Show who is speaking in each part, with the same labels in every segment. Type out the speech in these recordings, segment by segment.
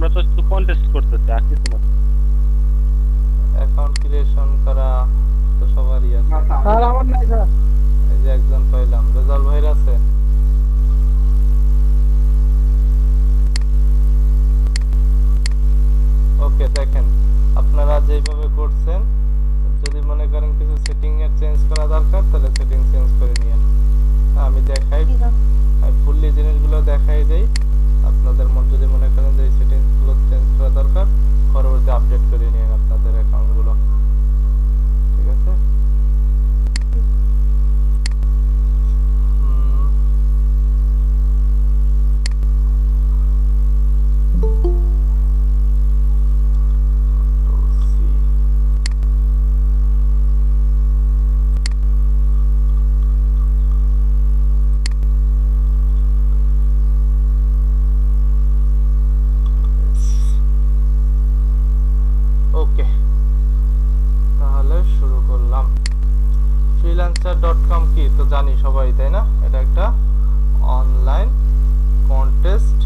Speaker 1: আমরা তো শুধু কন্টেস্ট করতেছি আর কিছু না।
Speaker 2: অ্যাকাউন্ট ক্রিয়েশন করা তো সবারই আছে।
Speaker 3: স্যার আমার নাই স্যার।
Speaker 2: এই যে একজন পাইলাম, রেজাল্ট ভাইয়ের আছে। ওকে, দেখেন আপনারা যেভাবে করছেন, যদি মনে করেন কিছু সেটিং এর চেঞ্জ করা দরকার তাহলে সেটিং চেঞ্জ করে নিয়েন। আমি দেখাই, আমি ফুললি জিনিসগুলো দেখাই দেই। আপনাদের যদি মনে করেন যে এই সেটিংস গুলো চেঞ্জ করা দরকার, পরবর্তী আপডেট করে নিন আপনাদের অ্যাকাউন্ট গুলো। ঠিক আছে? ওকে, তাহলে শুরু করলাম। freelancer.com কি তো জানি সবাই, তাই না? এটা একটা অনলাইন কন্টেস্ট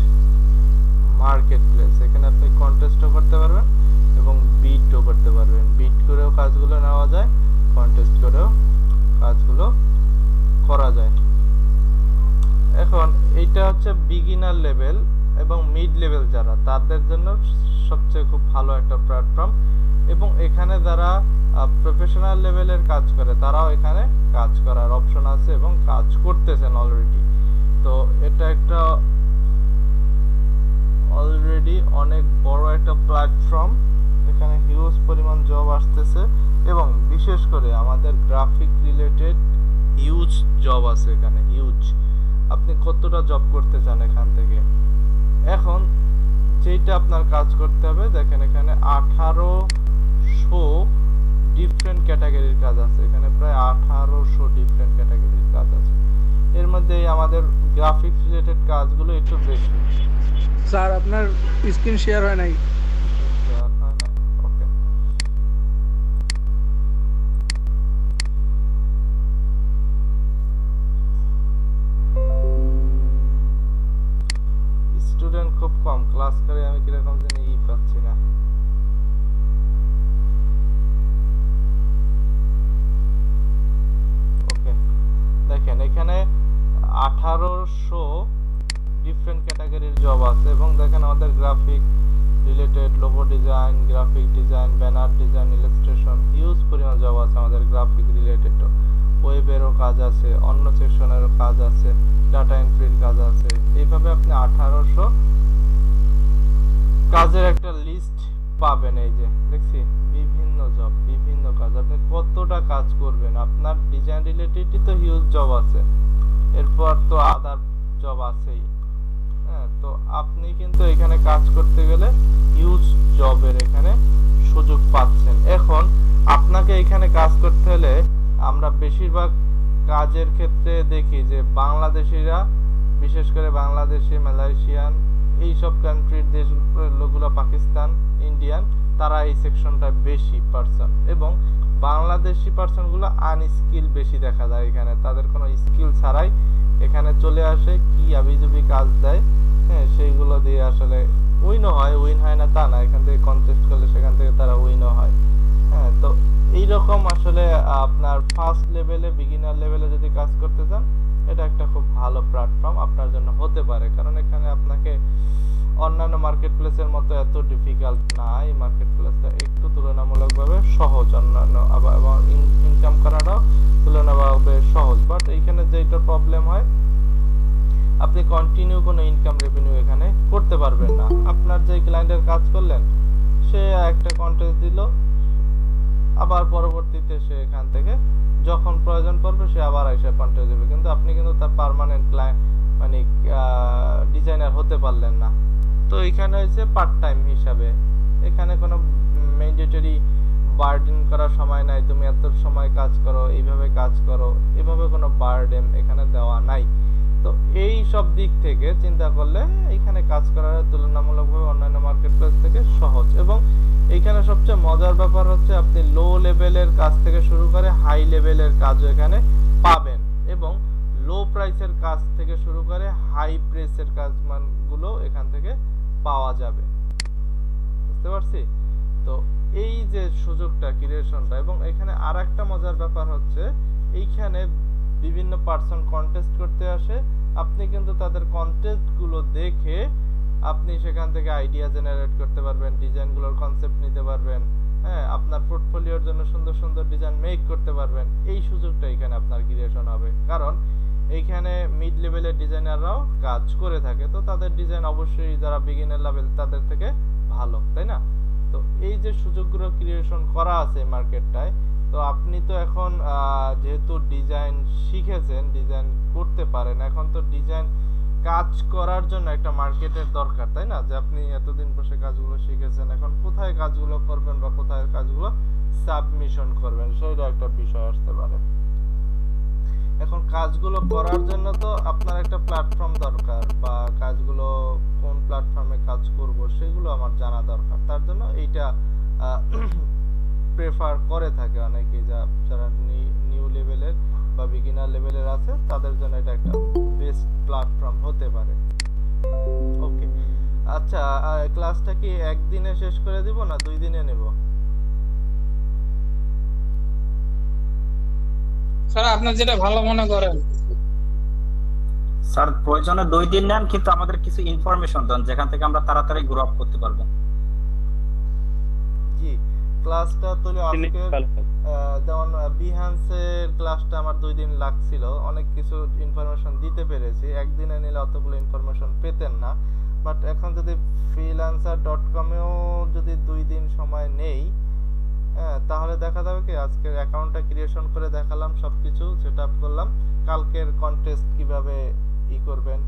Speaker 2: মার্কেট প্লেস। এখানে আপনি কন্টেস্টও করতে পারবেন এবং বিটও করতে পারবেন। বিট করেও কাজগুলো নেওয়া যায়, কন্টেস্ট করেও কাজগুলো করা যায়। এখন এইটা হচ্ছে বিগিনার লেভেল এবং মিড লেভেল যারা, তাদের জন্য সবচেয়ে খুব ভালো একটা প্ল্যাটফর্ম। এবং এখানে যারা প্রফেশনাল লেভেলের কাজ করে তারাও এখানে কাজ করার অপশন আছে এবং কাজ করতেছেন অলরেডি। তো এটা একটা অলরেডি অনেক বড় একটা প্ল্যাটফর্ম। এখানে হিউজ পরিমাণ জব আসতেছে এবং বিশেষ করে আমাদের গ্রাফিক রিলেটেড হিউজ জব আছে এখানে, হিউজ। আপনি কতটা জব করতে চান এখান থেকে? এখন যেটা আপনার কাজ করতে হবে, দেখেন এখানে 1800 ডিফারেন্ট ক্যাটাগরির কাজ আছে। এখানে প্রায় 1800 ডিফারেন্ট ক্যাটাগরির কাজ আছে। এর মধ্যে আমাদের গ্রাফিক্স রিলেটেড কাজগুলো একটু বেশি।
Speaker 3: স্যার আপনার স্ক্রিন শেয়ার হয় নাই।
Speaker 2: ওকে, স্টুডেন্ট খুব কম ক্লাস করে, আমি কিরকম জানি পাচ্ছি না। ওকে, দেখেন এখানে 1800 ডিফারেন্ট ক্যাটাগরির জব আছে এবং দেখেন আমাদের graphic related, logo design, graphic design, banner design, illustration, huge পরিমাণ জব আছে আমাদের গ্রাফিক রিলেটেড। ওয়েবেরও কাজ আছে, অন্য সেকশনেরও কাজ আছে, ডাটা এন্ট্রির কাজ আছে। এইভাবে আপনি 1800 কাজের একটা লিস্ট পাবেন। এই যে দেখছি বিভিন্ন জব, বিভিন্ন কাজ। আপনি কতটা কাজ করবেন? আপনার ডিজাইন রিলেটেডই তো হিউজ জব আছে, এরপর তো আদার জব আছেই। হ্যাঁ, তো আপনি কিন্তু এখানে কাজ করতে গেলে হিউজ জবের এখানে সুযোগ পাচ্ছেন। এখন আপনাকে এখানে কাজ করতে হলে আমরা বেশিরভাগ কাজের ক্ষেত্রে দেখি যে বাংলাদেশিরা, বিশেষ করে বাংলাদেশি, মালয়েশিয়ান, এইসব কান্ট্রির লোকগুলো, পাকিস্তান, ইন্ডিয়ান, তারা এই সেকশনটা বেশি পার্সন। এবং বাংলাদেশি পার্সনগুলো আনস্কিল বেশি দেখা যায় এখানে। তাদের কোনো স্কিল ছাড়াই এখানে চলে আসে, কি আবিজুবি কাজ দেয়। হ্যাঁ, সেইগুলো দিয়ে আসলে উইনও হয়, উইন হয় না তা না, এখান থেকে কন্টেস্ট করলে সেখান থেকে তারা উইনও হয়। হ্যাঁ, তো এইরকম আসলে আপনার ফার্স্ট লেভেলে, বিগিনার লেভেলে যদি কাজ করতে চান, এটা একটা খুব ভালো প্ল্যাটফর্ম আপনার জন্য হতে পারে। কারণ এখানে আপনাকে অন্যান্য মার্কেট প্লেসের মতো এত ডিফিকাল্ট না। এই মার্কেট প্লেসটা একটু তুলনামূলকভাবে সহজ, অন্যান্য আবার ইনকাম করাটাও তুলনামূলকভাবে সহজ। বাট এইখানে যেটা প্রবলেম হয়, আপনি কন্টিনিউ কোনো ইনকাম রেভিনিউ এখানে করতে পারবেন না। আপনার যে ক্লায়েন্টের কাজ করলেন, সে একটা কন্টেস্ট দিল, আবার পরবর্তীতে সে এখান থেকে যখন প্রয়োজন পড়বে সে আবার এসে কন্টেস্ট দেবে, কিন্তু আপনি কিন্তু তার পার্মানেন্ট ক্লায়েন্ট মানে ডিজাইনার হতে পারলেন না। তো এখানে হচ্ছে পার্ট টাইম হিসাবে, এখানে কোনো ম্যান্ডেটরি বার্ডেন করার সময় নাই, তুমি এত সময় কাজ করো, এইভাবে কাজ করো, এভাবে কোনো বার্ডেন এখানে দেওয়া নাই। তো এই সব দিক থেকে চিন্তা করলে এখানে কাজ করার তুলনামূলকভাবে অন্যান্য মার্কেট প্লেস থেকে সহজ। এবং এইখানে সবচেয়ে মজার ব্যাপার হচ্ছে আপনি লো লেভেলের কাজ থেকে শুরু করে হাই লেভেলের কাজও এখানে পাবেন, এবং লো প্রাইসের কাজ থেকে শুরু করে হাই প্রাইসের কাজ মানগুলো এখান থেকে পাওয়া যাবে। বুঝতে পারছি? তো এই যে সুযোগটা ক্রিয়েশনটা, এবং এখানে আরেকটা মজার ব্যাপার হচ্ছে এইখানে বিভিন্ন পার্সন কন্টেস্ট করতে আসে, আপনি কিন্তু তাদের কন্টেস্ট গুলো দেখে আপনি সেখান থেকে আইডিয়া জেনারেট করতে পারবেন, ডিজাইনগুলোর কনসেপ্ট নিতে পারবেন, হ্যাঁ, আপনার পোর্টফোলিওর জন্য সুন্দর সুন্দর ডিজাইন মেক করতে পারবেন। এই সুযোগটা এখানে আপনার ক্রিয়েশন হবে, কারণ এইখানে মিড লেভেলের ডিজাইনাররাও কাজ করে থাকে, তো তাদের ডিজাইন অবশ্যই যারা বিগিনার লেভেল তাদের থেকে ভালো, তাই না? তো এই যে সুযোগগুলো ক্রিয়েশন করা আছে মার্কেটটায়, তো আপনি তো এখন যেহেতু ডিজাইন শিখেছেন, ডিজাইন করতে পারেন, এখন তো ডিজাইন কাজ করার জন্য একটা মার্কেটের দরকার, তাই না? যে আপনি এতদিন বসে কাজগুলো শিখেছেন, এখন কোথায় কাজগুলো করবেন বা কোথায় কাজগুলো সাবমিশন করবেন, সেটা একটা বিষয় আসতে পারে। এখন কাজগুলো করার জন্য তো আপনার একটা প্ল্যাটফর্ম দরকার, বা কাজগুলো কোন প্ল্যাটফর্মে কাজ করব সেগুলো আমার জানা দরকার। তার জন্য এইটা প্রেফার করে থাকে অনেকে, যারা নিউ লেভেলের বা বিগিনার লেভেলের আছে, তাদের জন্য এটা একটা বেস্ট প্ল্যাটফর্ম হতে পারে। ওকে, আচ্ছা, ক্লাসটা কি একদিনে শেষ করে দিব না 2 দিনে নেব?
Speaker 3: স্যার আপনার যেটা ভালো মনে করেন।
Speaker 4: স্যার প্রয়োজনে 2 দিন নেন, কিন্তু আমাদের কিছু ইনফরমেশন দেন যেখান থেকে আমরা তাড়াতাড়ি গ্রো আপ করতে পারবো।
Speaker 2: জি, ক্লাসটা তো আজকে যেমন বিহান্সের ক্লাসটা আমার 2 দিন লাগছিল, অনেক কিছু ইনফরমেশন দিতে পেরেছি। একদিনে নিলে অতগুলো ইনফরমেশন পেতেন না, বাট এখন যদি freelancer.com-এও যদি 2 দিন সময় নেই, তাহলে দেখা যাবে কি আজকের অ্যাকাউন্টটা ক্রিয়েশন করে দেখালাম, সবকিছু সেটআপ করলাম, কালকের কন্টেস্ট কিভাবে করবেন,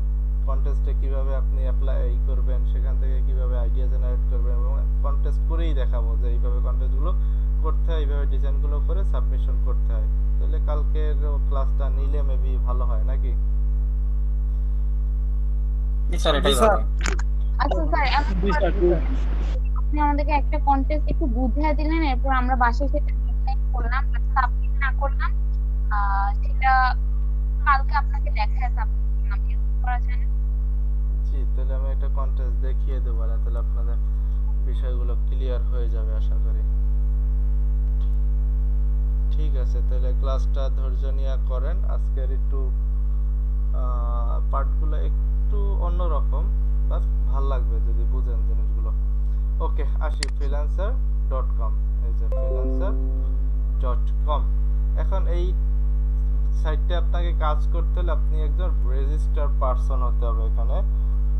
Speaker 2: কন্টেস্টে কিভাবে আপনি অ্যাপ্লাই করবেন, সেখান থেকে কিভাবে আইডিয়া জেনারেট করবেন, এবং কন্টেস্ট করেই দেখাবো যে এইভাবে কন্টেস্টগুলো করতে হয়, এইভাবে ডিজাইনগুলো করে সাবমিশন করতে হয়। তাহলে কালকের ক্লাসটা নিলে মেবি ভালো হয় নাকি?
Speaker 4: স্যার এটাই ভালো।
Speaker 5: আচ্ছা স্যার, আপনি আমাদেরকে একটা কন্টেস্ট একটু বুঝিয়ে দিলেন, এরপর আমরা বাসায় সেটা ডিজাইন করলাম, সাবমিট না করলাম, সেটা কালকে আপনাকে দেখায় সাবমিট করা যায় না?
Speaker 2: জি, তাহলে আমি একটা কন্টেস্ট দেখিয়ে দেবো, তাহলে আপনাদের বিষয়গুলো ক্লিয়ার হয়ে যাবে আশা করি। ঠিক আছে, তাহলে ক্লাসটা ধৈর্য নিয়ে করেন। আজকের একটু পার্টগুলো একটু অন্যরকম, বাট ভালো লাগবে যদি বুঝেন জিনিসগুলো। ওকে, আসি freelancer.com। এই যে freelancer.com, এখন এই সাইটে আপনাকে কাজ করতে হলে আপনি একজন রেজিস্টার পারসন হতে হবে। এখানে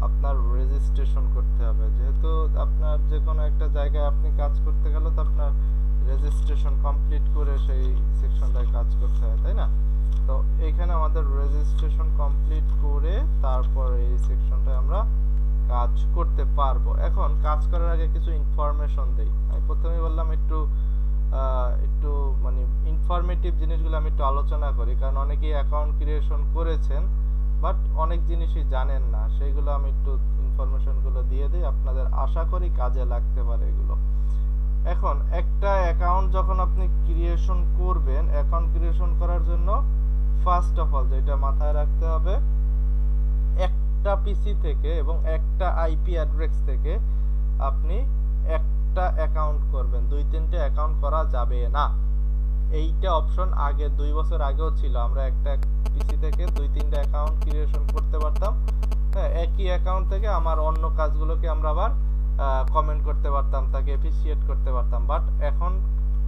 Speaker 2: আপনার রেজিস্ট্রেশন করতে হবে, যেহেতু আপনার যে কোনো একটা জায়গায় আপনি কাজ করতে গেলে তো আপনার রেজিস্ট্রেশন কমপ্লিট করে সেই সেকশনটায় কাজ করতে হয়, তাই না? তো এখানে আমাদের রেজিস্ট্রেশন কমপ্লিট করে তারপর এই সেকশনটায় আমরা কাজ করতে পারবো। এখন কাজ করার আগে কিছু ইনফরমেশন দেই। আমি প্রথমেই বললাম একটু মানে ইনফরমেটিভ জিনিসগুলো আমি একটু আলোচনা করি, কারণ অনেকেই অ্যাকাউন্ট ক্রিয়েশন করেছেন বাট অনেক জিনিসই জানেন না, সেইগুলো আমি একটু ইনফরমেশনগুলো দিয়ে দিই, আপনাদের আশা করি কাজে লাগতে পারে এগুলো। এখন একটা অ্যাকাউন্ট যখন আপনি ক্রিয়েশন করবেন, অ্যাকাউন্ট ক্রিয়েশন করার জন্য ফার্স্ট অফ অল যেটা মাথায় রাখতে হবে, একটা পিসি থেকে এবং একটা আইপি অ্যাড্রেস থেকে আপনি একটা অ্যাকাউন্ট করবেন, 2-3টে অ্যাকাউন্ট করা যাবে না। এইটা অপশন আগে 2 বছর আগেও ছিল, আমরা একটা পিসি থেকে 2-3টে অ্যাকাউন্ট ক্রিয়েশন করতে পারতাম, হ্যাঁ, একই অ্যাকাউন্ট থেকে আমার অন্য কাজগুলোকে আমরা আবার কমেন্ট করতে পারতাম, তাকে এফিশিয়েট করতে পারতাম। বাট এখন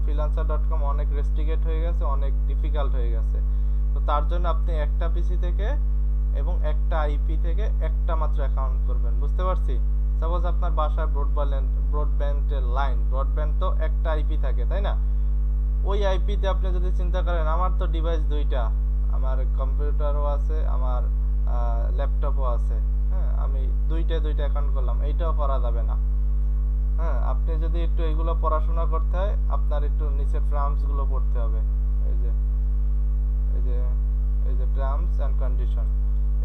Speaker 2: freelancer.com অনেক রেস্ট্রিক্টেড হয়ে গেছে, অনেক ডিফিকাল্ট হয়ে গেছে। তো তার জন্য আপনি একটা পিসি থেকে এবং একটা আইপি থেকে একটা মাত্র অ্যাকাউন্ট করবেন, বুঝতে পারছি? সাপোজ আপনার বাসায় ব্রডব্যান্ডের লাইন, ব্রডব্যান্ড তো একটা আইপি থাকে, তাই না? ওই আইপিতে আপনি যদি চিন্তা করেন আমার তো ডিভাইস 2টা, আমার কম্পিউটারও আছে, আমার ল্যাপটপও আছে, হ্যাঁ, আমি দুইটা অ্যাকাউন্ট করলাম, এইটাও করা যাবে না। হ্যাঁ, আপনি যদি একটু এগুলো পড়াশোনা করতে হয়, আপনার একটু নিচে টার্মস গুলো পড়তে হবে, এই যে টার্মস এন্ড কন্ডিশন,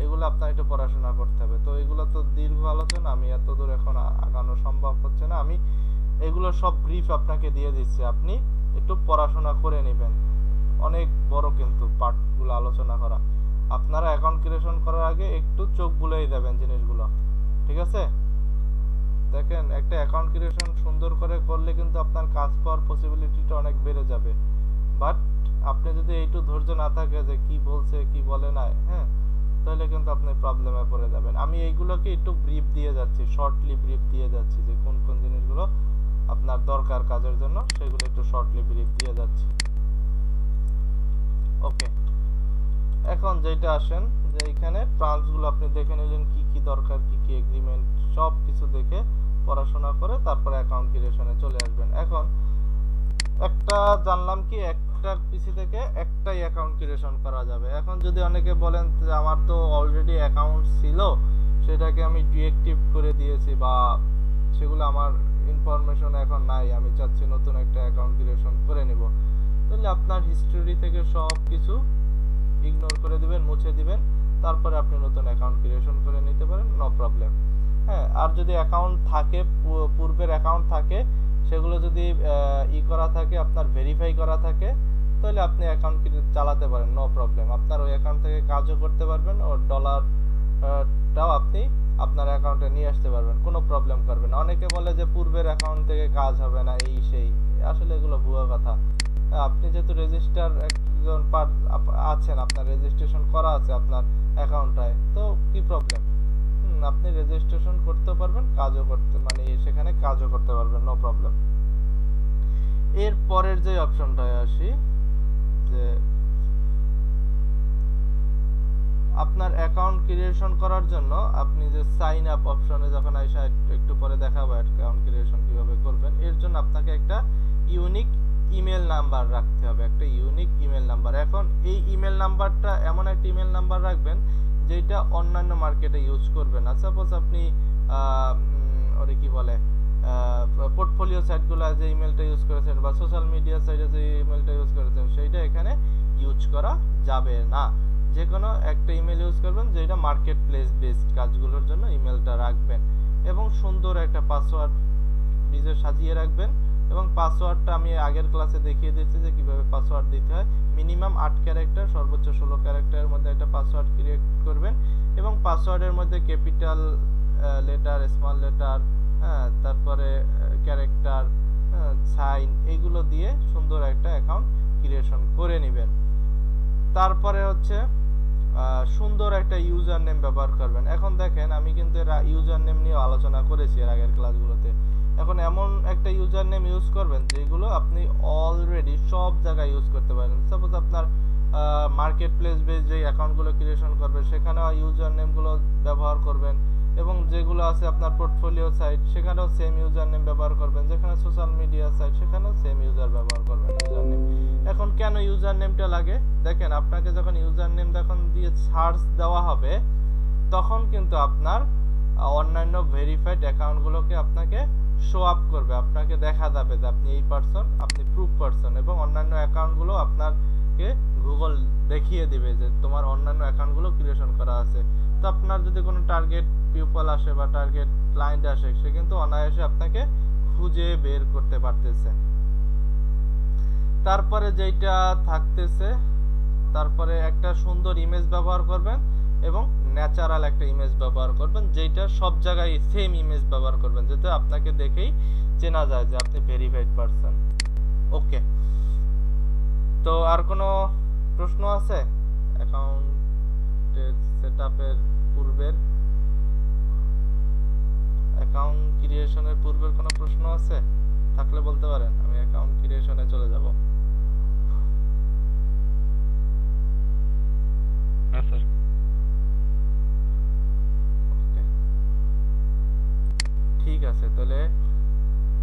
Speaker 2: এগুলো আপনার একটু পড়াশোনা করতে হবে। তো এগুলো তো দীর্ঘ আলোচনা, আমি এত দূর এখন আগানো সম্ভব হচ্ছে না, আমি এগুলো সব ব্রিফ আপনাকে দিয়ে দিচ্ছি, আপনি একটু পড়াশোনা করে নেবেন। অনেক বড় কিন্তু পার্টগুলো আলোচনা করা, আপনারা অ্যাকাউন্ট ক্রিয়েশন করার আগে একটু চোখ বুলাই দেবেন জিনিসগুলো, ঠিক আছে? দেখেন একটা অ্যাকাউন্ট ক্রিয়েশন সুন্দর করে করলে কিন্তু আপনার কাজ পাওয়ার পসিবিলিটিটা অনেক বেড়ে যাবে। বাট আপনি যদি এইটু ধৈর্য না থাকে যে কি বলছে কি বলে না, হ্যাঁ, তাহলে কিন্তু আপনি প্রবলেমে পড়ে যাবেন। আমি এইগুলোকে একটু ব্রিফ দিয়ে যাচ্ছি, শর্টলি ব্রিফ দিয়ে যাচ্ছি যে কোন কোন জিনিসগুলো আপনার দরকার কাজের জন্য, সেগুলো একটু শর্টলি ব্রিফ দিয়ে যাচ্ছি। ওকে, এখন যেটা আসেন যে এখানে টার্মসগুলো আপনি দেখে নিলেন, কি কি দরকার, কি কি এগ্রিমেন্ট, সব কিছু দেখে পড়াশোনা করে তারপর অ্যাকাউন্ট ক্রিয়েশনে চলে আসবেন। এখন একটা জানলাম কি একটা পিসি থেকে একটাই অ্যাকাউন্ট ক্রিয়েশন করা যাবে। এখন যদি অনেকে বলেন যে আমার তো অলরেডি অ্যাকাউন্ট ছিল, সেটাকে আমি ডিঅ্যাক্টিভ করে দিয়েছি বা সেগুলো আমার ইনফরমেশন এখন নাই, আমি চাচ্ছি নতুন একটা অ্যাকাউন্ট ক্রিয়েশন করে নিব, তাহলে আপনার হিস্টরি থেকে সব কিছু ইগনোর করে দিবেন, মুছে দিবেন, তারপরে আপনি নতুন অ্যাকাউন্ট ক্রিয়েশন করে নিতে পারেন, নো প্রবলেম। হ্যাঁ, আর যদি অ্যাকাউন্ট থাকে, পূর্বের অ্যাকাউন্ট থাকে, সেগুলো যদি করা থাকে, আপনার ভেরিফাই করা থাকে, তাহলে আপনি অ্যাকাউন্ট চালাতে পারেন, নো প্রবলেম। আপনার ওই অ্যাকাউন্ট থেকে কাজও করতে পারবেন, ও ডলারটাও আপনি আপনার অ্যাকাউন্টে নিয়ে আসতে পারবেন, কোনো প্রবলেম করবে না। অনেকে বলে যে পূর্বের অ্যাকাউন্ট থেকে কাজ হবে না, এই সেই, আসলে এগুলো ভুয়া কথা। আপনি যেহেতু রেজিস্টার একজন আছেন, আপনার রেজিস্ট্রেশন করা আছে আপনার অ্যাকাউন্টটায়, তো কি প্রবলেম, আপনি রেজিস্ট্রেশন করতে পারবেন, কাজও করতে, মানে সেখানে কাজও করতে পারবেন, নো প্রবলেম। এর পরের যে অপশনটায় আসি, যে আপনার অ্যাকাউন্ট ক্রিয়েশন করার জন্য আপনি যে সাইন আপ অপশনে যখন আইসা, একটু পরে দেখাবো অ্যাকাউন্ট ক্রিয়েশন কিভাবে করবেন। এর জন্য আপনাকে একটা ইউনিক ইমেল নাম্বার রাখতে হবে, একটা ইউনিক ইমেল নাম্বার। এখন এই ইমেল নাম্বারটা এমন একটা ইমেল নাম্বার রাখবেন যেটা অন্যান্য মার্কেটে ইউজ করবেন না। সাপোজ আপনি ওরে কি বলে, পোর্টফোলিও সাইটগুলো যে ইমেলটা ইউজ করেছেন বা সোশ্যাল মিডিয়া সাইটে যে ইমেলটা ইউজ করেছেন, সেইটা এখানে ইউজ করা যাবে না। যে কোনো একটা ইমেল ইউজ করবেন যেটা মার্কেট প্লেস বেসড কাজগুলোর জন্য ইমেলটা রাখবেন, এবং সুন্দর একটা পাসওয়ার্ড নিজে সাজিয়ে রাখবেন। এবং পাসওয়ার্ডটা আমি আগের ক্লাসে দেখিয়ে দিয়েছি যে কিভাবে পাসওয়ার্ড দিতে হয়। মিনিমাম 8 ক্যারেক্টার, সর্বোচ্চ 16 ক্যারেক্টারের মধ্যে একটা পাসওয়ার্ড ক্রিয়েট করবেন, এবং পাসওয়ার্ডের মধ্যে ক্যাপিটাল লেটার, স্মল লেটার, তারপরে ক্যারেক্টার, সাইন, এইগুলো দিয়ে সুন্দর একটা অ্যাকাউন্ট ক্রিয়েশন করে নেবেন। তারপরে হচ্ছে সুন্দর একটা ইউজার নেম ব্যবহার করবেন। এখন দেখেন আমি কিন্তু এর ইউজার নেম নিয়ে আলোচনা করেছি এর আগের ক্লাসগুলোতে। এখন এমন একটা ইউজার নেম ইউজ করবেন যেগুলো আপনি অলরেডি সব জায়গায় ইউজ করতে পারেন। সাপোজ আপনার মার্কেট প্লেস বেস যে অ্যাকাউন্টগুলো ক্রিয়েশন করবেন সেখানেও ইউজার নেমগুলো ব্যবহার করবেন, এবং যেগুলো আছে আপনার পোর্টফোলিও সাইট সেখানেও সেম ইউজার নেম ব্যবহার করবেন, যেখানে সোশ্যাল মিডিয়া সাইট সেখানেও সেম ইউজার ব্যবহার করবেন ইউজার নেম। এখন কেন ইউজার নেমটা লাগে, দেখেন আপনাকে যখন ইউজার নেম যখন দিয়ে সার্চ দেওয়া হবে, তখন কিন্তু আপনার অন্যান্য ভেরিফাইড অ্যাকাউন্টগুলোকে আপনাকে শো আপ করবে, আপনাকে দেখা যাবে যে আপনি এই পারসন, আপনি প্রুফ পারসন, এবং অন্যান্য অ্যাকাউন্টগুলো আপনাকে গুগল দেখিয়ে দিবে যে তোমার অন্যান্য অ্যাকাউন্টগুলো ক্রিয়েশন করা আছে। তো আপনার যদি কোনো টার্গেট পিপল আসে বা টার্গেট ক্লায়েন্ট আসে, সে কিন্তু অনায়াসে আপনাকে খুঁজে বের করতে পারতেছে। তারপরে যেটা থাকতেছে, তারপরে একটা সুন্দর ইমেজ ব্যবহার করবেন এবং ন্যাচারাল একটা ইমেজ ব্যবহার করবেন, যেটা সব জায়গায় সেম ইমেজ ব্যবহার করবেন, যাতে আপনাকে দেখেই চেনা যায় যে আপনি ভেরিফাইড পারসন। ওকে, তো আর কোনো প্রশ্ন আছে অ্যাকাউন্টের সেটআপের পূর্বের, অ্যাকাউন্ট ক্রিয়েশনের পূর্বের কোনো প্রশ্ন আছে? থাকলে বলতে পারেন, আমি অ্যাকাউন্ট ক্রিয়েশনে চলে যাব।
Speaker 1: হ্যাঁ স্যার।
Speaker 2: ঠিক আছে, তাহলে